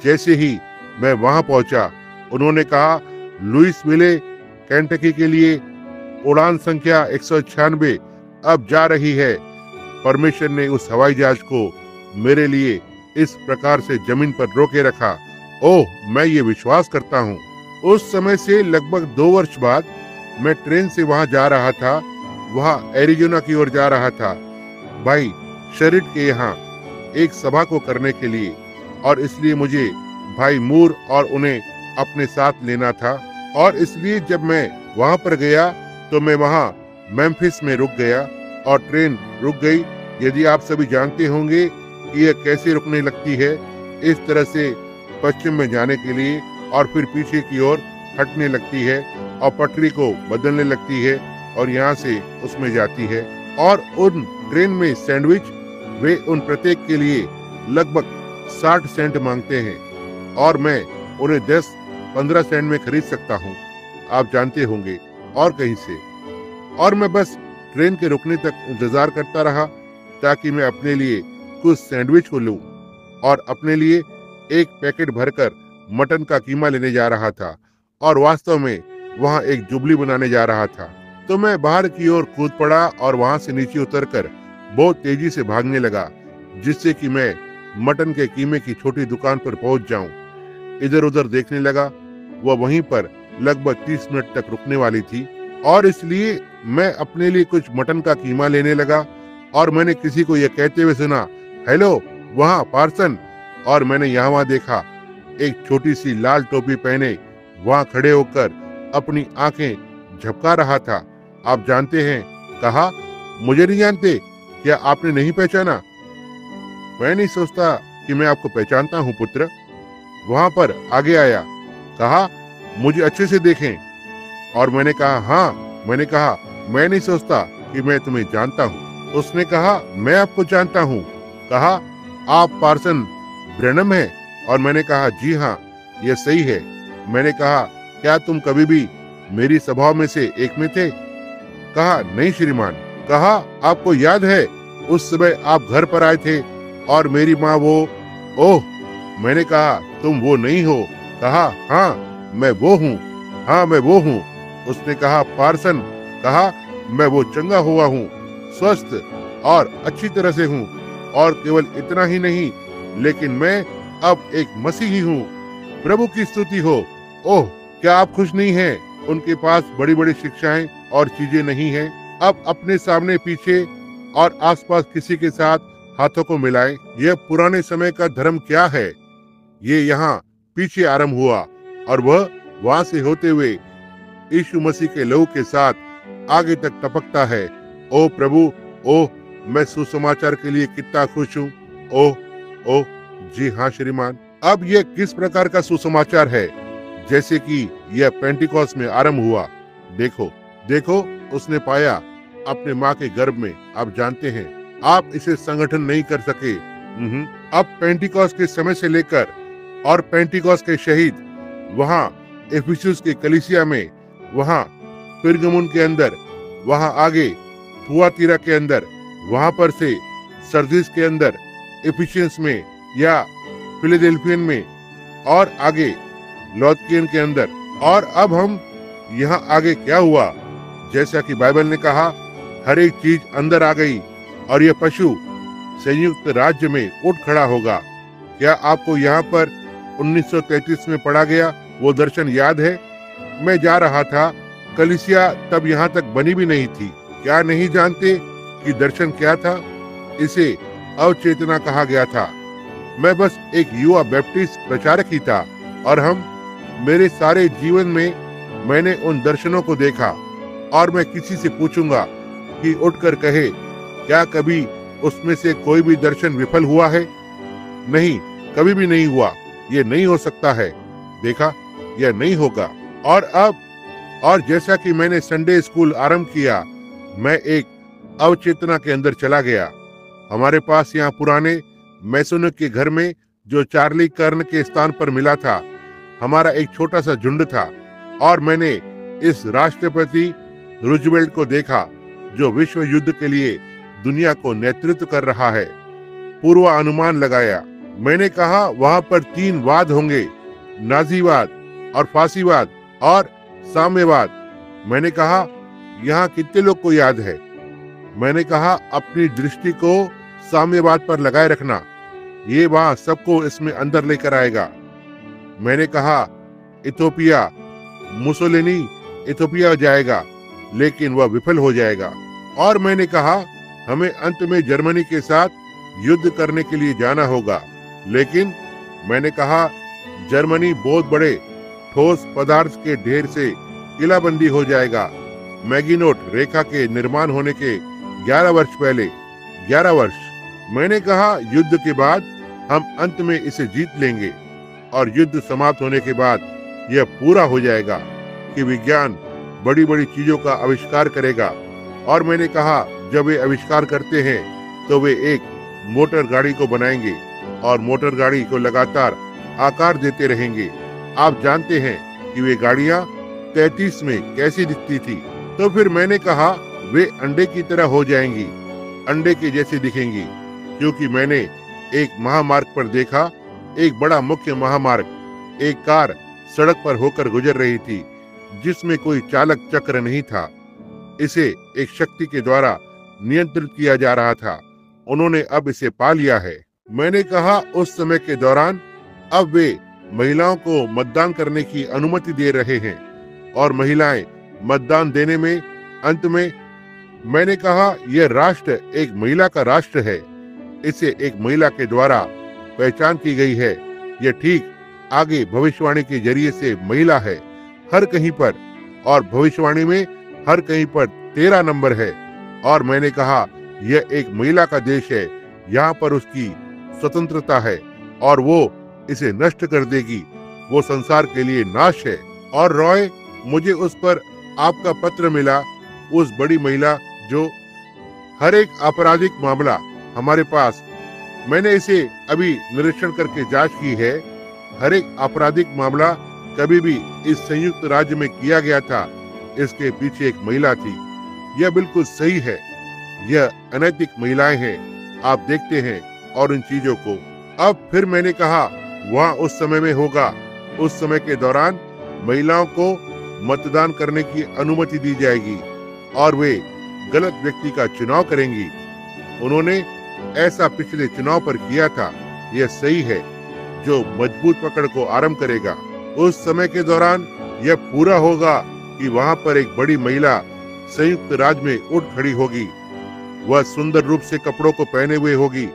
जैसे ही मैं वहां पहुंचा, उन्होंने कहा, लुइसविले, केंटकी के लिए उड़ान संख्या 196 अब जा रही है। परमेश्वर ने उस हवाई जहाज को मेरे लिए इस प्रकार से जमीन पर रोके रखा। ओह, मैं ये विश्वास करता हूँ उस समय से लगभग 2 वर्ष बाद मैं ट्रेन से वहां जा रहा था, वहां एरिजोना की ओर जा रहा था, भाई शरीट के यहाँ एक सभा को करने के लिए, और इसलिए मुझे भाई मूर और उन्हें अपने साथ लेना था। और इसलिए जब मैं वहां पर गया तो मैं वहां मेम्फिस में रुक गया और ट्रेन रुक गई। यदि आप सभी जानते होंगे कि यह कैसे रुकने लगती है, इस तरह से पश्चिम में जाने के लिए और फिर पीछे की ओर हटने लगती है और पटरी को बदलने लगती है और यहाँ से उसमें जाती है। और उन ट्रेन में सैंडविच वे उन प्रत्येक के लिए लगभग 60 सेंट मांगते हैं और मैं उन्हें 10-15 सेंट में खरीद सकता हूँ, आप जानते होंगे, और कहीं से। और मैं बस ट्रेन के रुकने तक इंतजार करता रहा ताकि मैं अपने लिए कुछ सैंडविच को लूं, और अपने लिए एक पैकेट भरकर मटन का कीमा लेने जा रहा था और वास्तव में वहां एक जुबली बनाने जा रहा था। तो मैं बाहर की ओर कूद पड़ा और वहां से नीचे उतरकर बहुत तेजी से भागने लगा, जिससे कि मैं मटन के कीमे की छोटी दुकान पर पहुंच जाऊं। इधर उधर देखने लगा, वह वहीं पर लगभग 30 मिनट तक रुकने वाली थी, और इसलिए मैं अपने लिए कुछ मटन का कीमा लेने लगा। और मैंने किसी को यह कहते हुए सुना, हेलो वहाँ पार्सन। और मैंने यहाँ वहाँ देखा, एक छोटी सी लाल टोपी पहने वहाँ खड़े होकर अपनी आंखें झपका रहा था। आप जानते हैं, कहा, मुझे नहीं जानते, क्या आपने नहीं पहचाना? मैं नहीं सोचता कि मैं आपको पहचानता हूँ पुत्र। वहां पर आगे आया, कहा, मुझे अच्छे से देखें। और मैंने कहा, हाँ। मैंने कहा, मैं नहीं सोचता कि मैं तुम्हें जानता हूँ। उसने कहा, मैं आपको जानता हूँ। कहा, आप पार्सन ब्रैनम हैं? और मैंने कहा, जी हाँ, यह सही है। मैंने कहा, क्या तुम कभी भी मेरी सभाओं में से एक में थे? कहा, नहीं श्रीमान। कहा, आपको याद है उस समय आप घर पर आए थे और मेरी माँ वो? ओह। मैंने कहा, तुम वो नहीं हो? कहा, हाँ मैं वो हूँ, हाँ मैं वो हूँ। उसने कहा, पार्सन। कहा, मैं वो चंगा हुआ हूँ, स्वस्थ और अच्छी तरह से हूँ, और केवल इतना ही नहीं, लेकिन मैं अब एक मसीही हूँ। प्रभु की स्तुति हो। ओह, क्या आप खुश नहीं हैं? उनके पास बड़ी बड़ी शिक्षाएं और चीजें नहीं हैं। अब अपने सामने पीछे और आसपास किसी के साथ हाथों को मिलाएं। यह पुराने समय का धर्म क्या है? ये यहाँ पीछे आरंभ हुआ और वह वहां से होते हुए यीशु मसीह के लहू के साथ आगे तक टपकता है। ओ प्रभु, ओह, मैं सुसमाचार के लिए कितना खुश हूँ। ओह ओह, जी हाँ श्रीमान। अब यह किस प्रकार का सुसमाचार है? जैसे कि यह पेंटिकॉस्ट में आरंभ हुआ। देखो देखो, उसने पाया अपने माँ के गर्भ में। आप जानते हैं, आप इसे संगठन नहीं कर सके। अब पेंटिकॉस्ट के समय से लेकर और पेंटिकॉस्ट के शहीद वहाँ एफिसुस के कलीसिया में, वहाँ पिरगमुन के अंदर, वहाँ आगे थुआतीरा के अंदर, वहाँ पर से सरदीस के अंदर, एफिशियंस में या फिलाडेल्फियन में, और आगे लौदकियन के अंदर। और अब हम यहाँ आगे क्या हुआ? जैसा कि बाइबल ने कहा, हर एक चीज अंदर आ गई और यह पशु संयुक्त राज्य में उठ खड़ा होगा। क्या आपको यहाँ पर 1933 में पढ़ा गया वो दर्शन याद है? मैं जा रहा था, कलीसिया तब यहाँ तक बनी भी नहीं थी। क्या नहीं जानते कि दर्शन क्या था? इसे अवचेतना कहा गया था। मैं बस एक युवा बैप्टिस्ट प्रचारक ही था, और मेरे सारे जीवन में मैंने उन दर्शनों को देखा। और मैं किसी से पूछूंगा कि उठकर कहे, क्या कभी उसमें से कोई भी दर्शन विफल हुआ है? नहीं, कभी भी नहीं हुआ। ये नहीं हो सकता है। देखा, यह नहीं होगा। और जैसा कि मैंने संडे स्कूल आरंभ किया, मैं एक अवचेतना के अंदर चला गया। हमारे पास यहाँ पुराने मैसोनों के घर में, जो चार्ली कर्न के स्थान पर मिला था, हमारा एक छोटा सा झुंड था। और मैंने इस राष्ट्रपति रूजवेल्ट को देखा, जो विश्व युद्ध के लिए दुनिया को नेतृत्व कर रहा है। पूर्वानुमान लगाया। मैंने कहा, वहां पर 3 वाद होंगे, नाजीवाद और फांसीवाद और साम्यवाद। मैंने कहा, यहाँ कितने लोग को याद है? मैंने कहा, अपनी दृष्टि को साम्यवाद पर लगाए रखना, ये वहां सबको इसमें अंदर लेकर आएगा। मैंने कहा, इथोपिया मुसोलिनी इथियोपिया जाएगा, लेकिन वह विफल हो जाएगा। और मैंने कहा, हमें अंत में जर्मनी के साथ युद्ध करने के लिए जाना होगा, लेकिन मैंने कहा जर्मनी बहुत बड़े ठोस पदार्थ के ढेर से किलाबंदी हो जाएगा। मैगिनोट रेखा के निर्माण होने के 11 वर्ष पहले, 11 वर्ष, मैंने कहा युद्ध के बाद हम अंत में इसे जीत लेंगे और युद्ध समाप्त होने के बाद यह पूरा हो जाएगा कि विज्ञान बड़ी बड़ी चीजों का आविष्कार करेगा। और मैंने कहा जब वे आविष्कार करते हैं तो वे एक मोटर गाड़ी को बनाएंगे और मोटर गाड़ी को लगातार आकार देते रहेंगे। आप जानते हैं कि वे गाड़ियां 33 में कैसी दिखती थी। तो फिर मैंने कहा वे अंडे की तरह हो जाएंगी, अंडे के जैसे दिखेंगी, क्योंकि मैंने एक महामार्ग पर देखा, एक बड़ा मुख्य महामार्ग, एक कार सड़क पर होकर गुजर रही थी जिसमें कोई चालक चक्र नहीं था। इसे एक शक्ति के द्वारा नियंत्रित किया जा रहा था। उन्होंने अब इसे पा लिया है। मैंने कहा उस समय के दौरान अब वे महिलाओं को मतदान करने की अनुमति दे रहे हैं और महिलाएं मतदान देने में अंत में, मैंने कहा यह राष्ट्र एक महिला का राष्ट्र है, इसे एक महिला के द्वारा पहचान की गई है। यह ठीक आगे भविष्यवाणी के जरिए से महिला है हर कहीं पर, और भविष्यवाणी में हर कहीं पर 13 नंबर है। और मैंने कहा यह एक महिला का देश है, यहाँ पर उसकी स्वतंत्रता है और वो इसे नष्ट कर देगी, वो संसार के लिए नाश है। और रॉय, मुझे उस पर आपका पत्र मिला, उस बड़ी महिला जो हर एक आपराधिक मामला हमारे पास, मैंने इसे अभी निरीक्षण करके जांच की है, हर एक आपराधिक मामला कभी भी इस संयुक्त राज्य में किया गया था, इसके पीछे एक महिला थी। यह बिल्कुल सही है, यह अनैतिक महिलाएं हैं, आप देखते हैं और इन चीजों को। अब फिर मैंने कहा वहाँ उस समय में होगा, उस समय के दौरान महिलाओं को मतदान करने की अनुमति दी जाएगी और वे गलत व्यक्ति का चुनाव करेंगी। उन्होंने ऐसा पिछले चुनाव पर किया था, यह सही है, जो मजबूत पकड़ को आरंभ करेगा। उस समय के दौरान यह पूरा होगा कि वहाँ पर एक बड़ी महिला संयुक्त राज्य में उठ खड़ी होगी, वह सुंदर रूप से कपड़ों को पहने हुए होगी।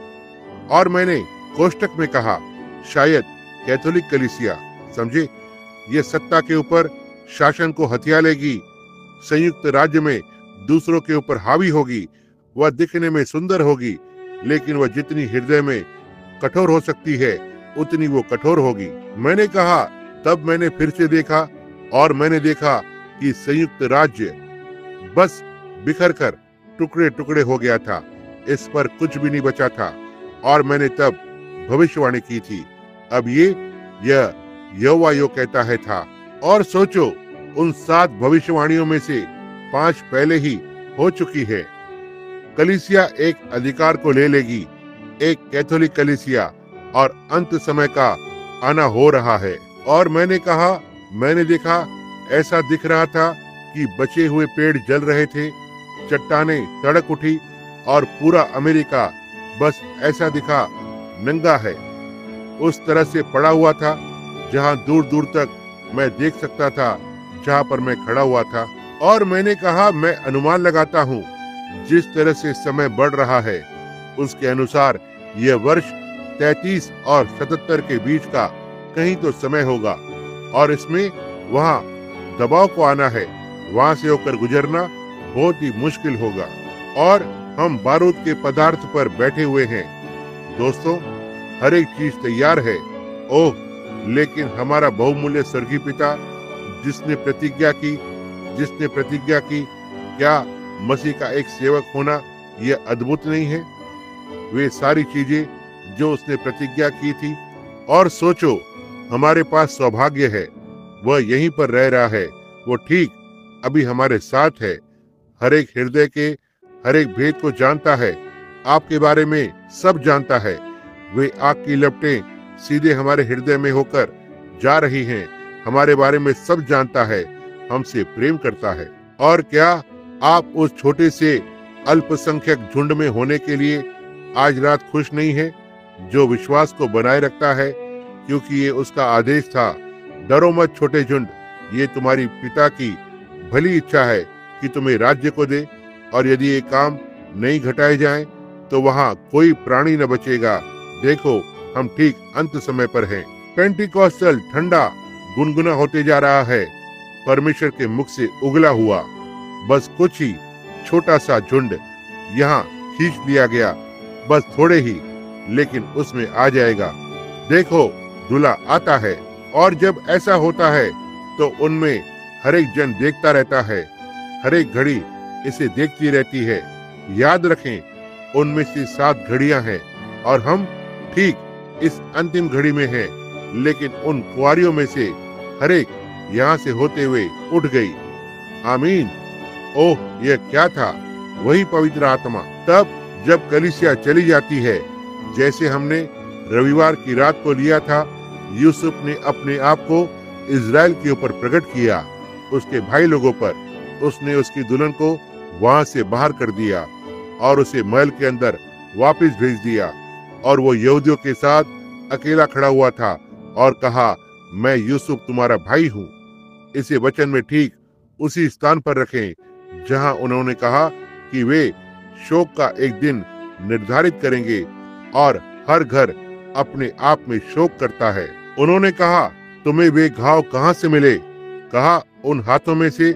और मैंने कोष्टक में कहा शायद कैथोलिक कलीसिया, समझे, यह सत्ता के ऊपर शासन को हथिया लेगी, संयुक्त राज्य में दूसरों के ऊपर हावी होगी। वह दिखने में सुंदर होगी, लेकिन वह जितनी हृदय में कठोर हो सकती है उतनी वो कठोर होगी। मैंने कहा तब मैंने फिर से देखा और मैंने देखा कि संयुक्त राज्य बस बिखर कर टुकड़े टुकड़े हो गया था, इस पर कुछ भी नहीं बचा था। और मैंने तब भविष्यवाणी की थी, अब यह यहोवा यो कहता है था। और सोचो, उन 7 भविष्यवाणियों में से 5 पहले ही हो चुकी है। कलीसिया एक अधिकार को ले लेगी, एक कैथोलिक कलीसिया, और अंत समय का आना हो रहा है। और मैंने कहा, मैंने देखा, ऐसा दिख रहा था कि बचे हुए पेड़ जल रहे थे, चट्टानें तड़क उठी और पूरा अमेरिका बस ऐसा दिखा नंगा है, उस तरह से पड़ा हुआ था जहां दूर दूर तक मैं देख सकता था जहां पर मैं खड़ा हुआ था। और मैंने कहा मैं अनुमान लगाता हूँ जिस तरह से समय बढ़ रहा है उसके अनुसार यह वर्ष 33 और 77 के बीच का कहीं तो समय होगा, और इसमें वहाँ दबाव को आना है, वहां से होकर गुजरना बहुत ही मुश्किल होगा। और हम बारूद के पदार्थ पर बैठे हुए हैं दोस्तों, हर एक चीज तैयार है। ओह, लेकिन हमारा बहुमूल्य स्वर्गीय पिता जिसने प्रतिज्ञा की, क्या मसीह का एक सेवक होना यह अद्भुत नहीं है? वे सारी चीजें जो उसने प्रतिज्ञा की थी, और सोचो हमारे पास सौभाग्य है, वह यहीं पर रह रहा है, वो ठीक अभी हमारे साथ है, हर एक हृदय के हर एक भेद को जानता है, आपके बारे में सब जानता है। वे आग की लपटें सीधे हमारे हृदय में होकर जा रही हैं, हमारे बारे में सब जानता है, हमसे प्रेम करता है। और क्या आप उस छोटे से अल्पसंख्यक झुंड में होने के लिए आज रात खुश नहीं है, जो विश्वास को बनाए रखता है, क्योंकि ये उसका आदेश था, डरो मत छोटे झुंड, ये तुम्हारी पिता की भली इच्छा है कि तुम्हें राज्य को दे, और यदि ये काम नहीं घटाए जाएं, तो वहां कोई प्राणी न बचेगा। देखो, हम ठीक अंत समय पर हैं। पेंटिकॉस्टल ठंडा गुनगुना होते जा रहा है, परमेश्वर के मुख से उगला हुआ। बस कुछ ही छोटा सा झुंड यहाँ खींच लिया गया, बस थोड़े ही, लेकिन उसमें आ जाएगा। देखो, दूल्हा आता है। और जब ऐसा होता है तो उनमें हर एक जन देखता रहता है, हर एक घड़ी इसे देखती रहती है। याद रखें, उनमें से 7 घड़ियां हैं और हम ठीक इस अंतिम घड़ी में हैं। लेकिन उन कुंवारियों में से हर एक यहाँ से होते हुए उठ गई। आमीन। ओह, यह क्या था? वही पवित्र आत्मा। तब जब कलीसिया चली जाती है, जैसे हमने रविवार की रात को लिया था, यूसुफ ने अपने आप को इजराइल के ऊपर प्रकट किया, उसके भाई लोगों पर। उसने उसकी दुल्हन को वहां से बाहर कर दिया और उसे महल के अंदर वापस भेज दिया। और वो यहूदियों के साथ अकेला खड़ा हुआ था और कहा, मैं यूसुफ तुम्हारा भाई हूँ। इसे वचन में ठीक उसी स्थान पर रखें जहां उन्होंने कहा कि वे शोक का एक दिन निर्धारित करेंगे और हर घर अपने आप में शोक करता है। उन्होंने कहा, तुम्हें वे घाव कहां से मिले? कहा, उन हाथों में से,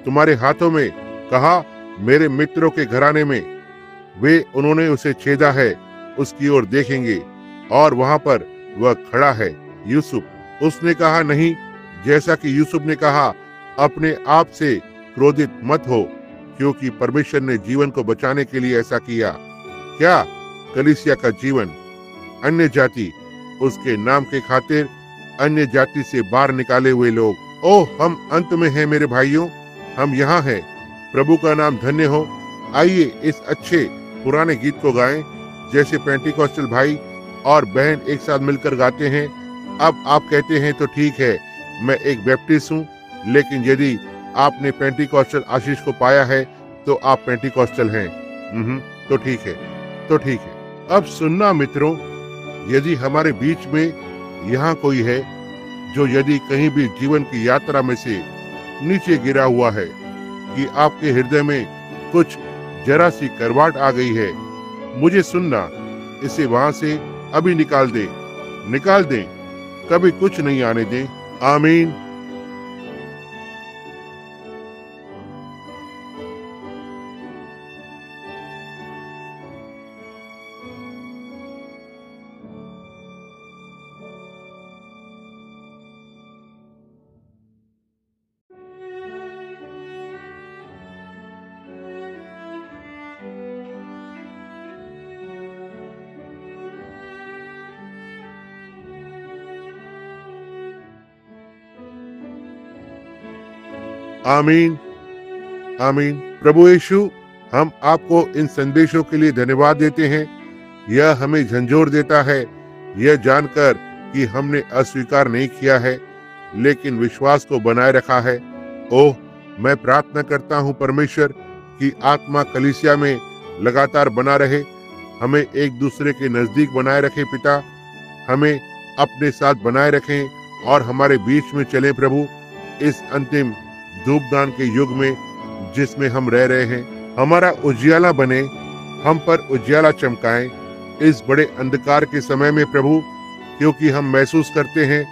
तुम्हारे हाथों में। कहा, मेरे मित्रों के घराने में। वे उन्होंने उसे छेदा है, उसकी ओर देखेंगे और वहां पर वह खड़ा है, यूसुफ। उसने कहा, नहीं, जैसा कि यूसुफ ने कहा, अपने आप से क्रोधित मत हो, क्योंकि परमेश्वर ने जीवन को बचाने के लिए ऐसा किया। क्या? कलीसिया का जीवन। अन्य जाति, उसके नाम के खातिर अन्य जाति से बाहर निकाले हुए लोग। ओह, हम अंत में हैं मेरे भाइयों, हम यहाँ हैं। प्रभु का नाम धन्य हो। आइए इस अच्छे पुराने गीत को गाएं, जैसे पेंटिकॉस्टल भाई और बहन एक साथ मिलकर गाते हैं। अब आप कहते हैं तो ठीक है, मैं एक बैप्टिस्ट हूँ, लेकिन यदि आपने पेंटिकॉस्टल आशीष को पाया है तो आप पेंटिकॉस्टल हैं। तो ठीक है, तो ठीक है। अब सुनना मित्रों, यदि हमारे बीच में यहाँ कोई है जो यदि कहीं भी जीवन की यात्रा में से नीचे गिरा हुआ है, कि आपके हृदय में कुछ जरा सी करवाट आ गई है, मुझे सुनना, इसे वहां से अभी निकाल दें, कभी कुछ नहीं आने दें। आमीन। आमीन, आमीन। प्रभु यीशु, हम आपको इन संदेशों के लिए धन्यवाद देते हैं। यह हमें झंझोर देता है, यह जानकर कि हमने अस्वीकार नहीं किया है, लेकिन विश्वास को बनाए रखा है। ओह, मैं प्रार्थना करता हूँ परमेश्वर कि आत्मा कलीसिया में लगातार बना रहे, हमें एक दूसरे के नजदीक बनाए रखे पिता, हमें अपने साथ बनाए रखें और हमारे बीच में चले प्रभु। इस अंतिम धूपदान के युग में जिसमें हम रह रहे हैं, हमारा उजियाला बने, हम पर उजियाला चमकाएं इस बड़े अंधकार के समय में प्रभु, क्योंकि हम महसूस करते हैं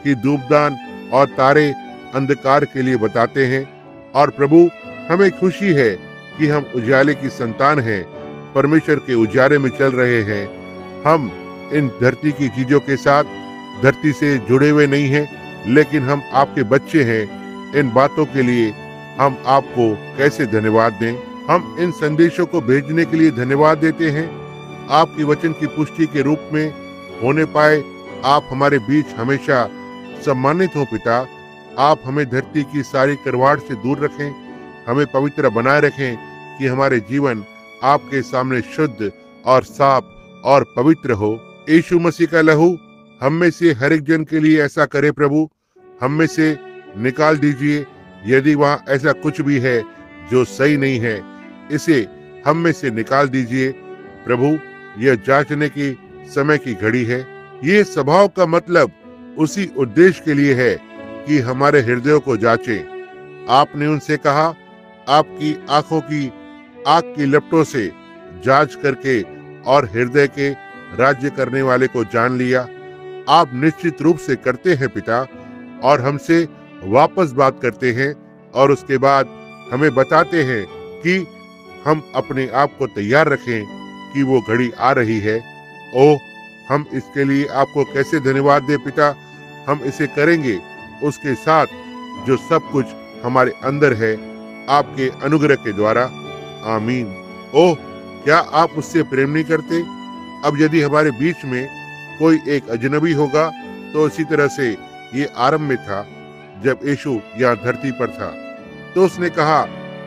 कि धूपदान और तारे अंधकार के लिए बताते हैं। और प्रभु, हमें खुशी है कि हम उजाले की संतान हैं, परमेश्वर के उजाले में चल रहे हैं। हम इन धरती की चीजों के साथ धरती से जुड़े हुए नहीं हैं, लेकिन हम आपके बच्चे हैं। इन बातों के लिए हम आपको कैसे धन्यवाद दें। हम इन संदेशों को भेजने के लिए धन्यवाद देते हैं। आपकी वचन की पुष्टि के रूप में होने पाए आप हमारे बीच हमेशा सम्मानित हो पिता। आप हमें धरती की सारी करवाट से दूर रखें, हमें पवित्र बनाए रखें कि हमारे जीवन आपके सामने शुद्ध और साफ और पवित्र हो। यीशु मसीह का लहू हम में से हर एक जन के लिए ऐसा करे प्रभु। हम में से निकाल दीजिए यदि वहाँ ऐसा कुछ भी है जो सही नहीं है, इसे हम में से निकाल दीजिए प्रभु। यह जांचने की समय की घड़ी है। ये स्वभाव का मतलब उसी उद्देश्य के लिए है कि हमारे हृदयों को जांचें। आपने उनसे कहा, आपकी आंखों की आग की लपटों से जांच करके और हृदय के राज्य करने वाले को जान लिया। आप निश्चित रूप से करते हैं पिता, और हमसे वापस बात करते हैं और उसके बाद हमें बताते हैं कि हम अपने आप को तैयार रखें कि वो घड़ी आ रही है। ओह, हम इसके लिए आपको कैसे धन्यवाद दें पिता। हम इसे करेंगे उसके साथ जो सब कुछ हमारे अंदर है, आपके अनुग्रह के द्वारा। आमीन। ओह, क्या आप उससे प्रेम नहीं करते? अब यदि हमारे बीच में कोई एक अजनबी होगा तो इसी तरह से ये आरंभ में था जब यीशु यहाँ धरती पर था। तो उसने कहा,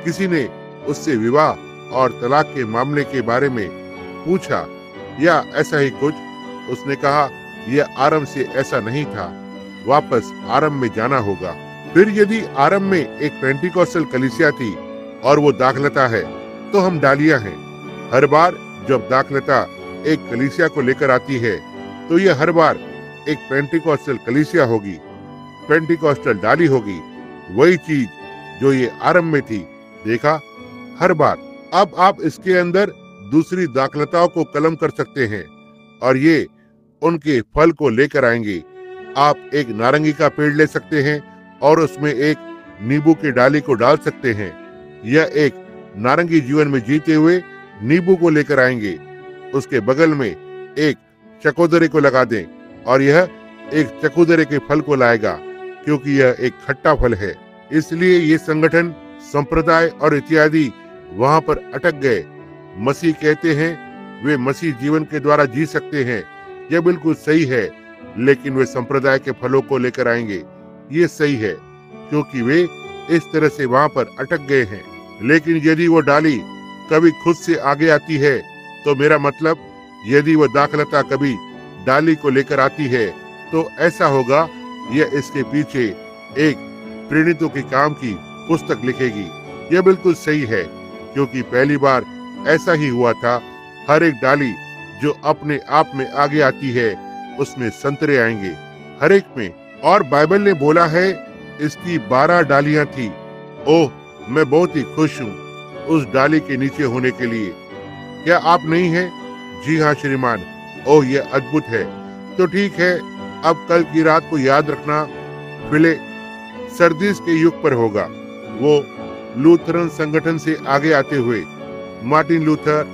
किसी ने उससे विवाह और तलाक के मामले के बारे में पूछा या ऐसा ही कुछ। उसने कहा, यह आरंभ से ऐसा नहीं था, वापस आरंभ में जाना होगा। फिर यदि आरंभ में एक पेंटिकॉस्टल कलीसिया थी और वो दाखलता है, तो हम डालियां हैं। हर बार जब दाखलता एक कलीसिया को लेकर आती है तो यह हर बार एक पेंटिकॉस्टल कलीसिया होगी, पेंटिकॉस्टल डाली होगी, वही चीज जो ये आरंभ में थी। देखा, हर बार। अब आप इसके अंदर दूसरी दाखलताओं को कलम कर सकते हैं और ये उनके फल को लेकर आएंगे। आप एक नारंगी का पेड़ ले सकते हैं और उसमें एक नींबू की डाली को डाल सकते हैं। यह एक नारंगी जीवन में जीते हुए नींबू को लेकर आएंगे। उसके बगल में एक चकोदरे को लगा दें और यह एक चकोदरे के फल को लाएगा, क्योंकि यह एक खट्टा फल है। इसलिए ये संगठन, संप्रदाय और इत्यादि वहां पर अटक गए। मसीह कहते हैं वे मसीह जीवन के द्वारा जी सकते हैं। यह बिल्कुल सही है, लेकिन वे संप्रदाय के फलों को लेकर आएंगे। ये सही है, क्योंकि वे इस तरह से वहां पर अटक गए हैं। लेकिन यदि वो डाली कभी खुद से आगे आती है, तो मेरा मतलब यदि वह दाखलता कभी डाली को लेकर आती है, तो ऐसा होगा, यह इसके पीछे एक प्रेरितों के काम की पुस्तक लिखेगी। यह बिल्कुल सही है, क्योंकि पहली बार ऐसा ही हुआ था। हर एक डाली जो अपने आप में आगे आती है, उसमें संतरे आएंगे, हर एक में। और बाइबल ने बोला है इसकी 12 डालियां थी। ओह, मैं बहुत ही खुश हूँ उस डाली के नीचे होने के लिए। क्या आप नहीं हैं? जी हाँ श्रीमान। ओह, यह अद्भुत है। तो ठीक है, अब कल की रात को याद रखना, फिले सर्दिस के युग पर होगा। वो लूथरन संगठन से आगे आते हुए मार्टिन लूथर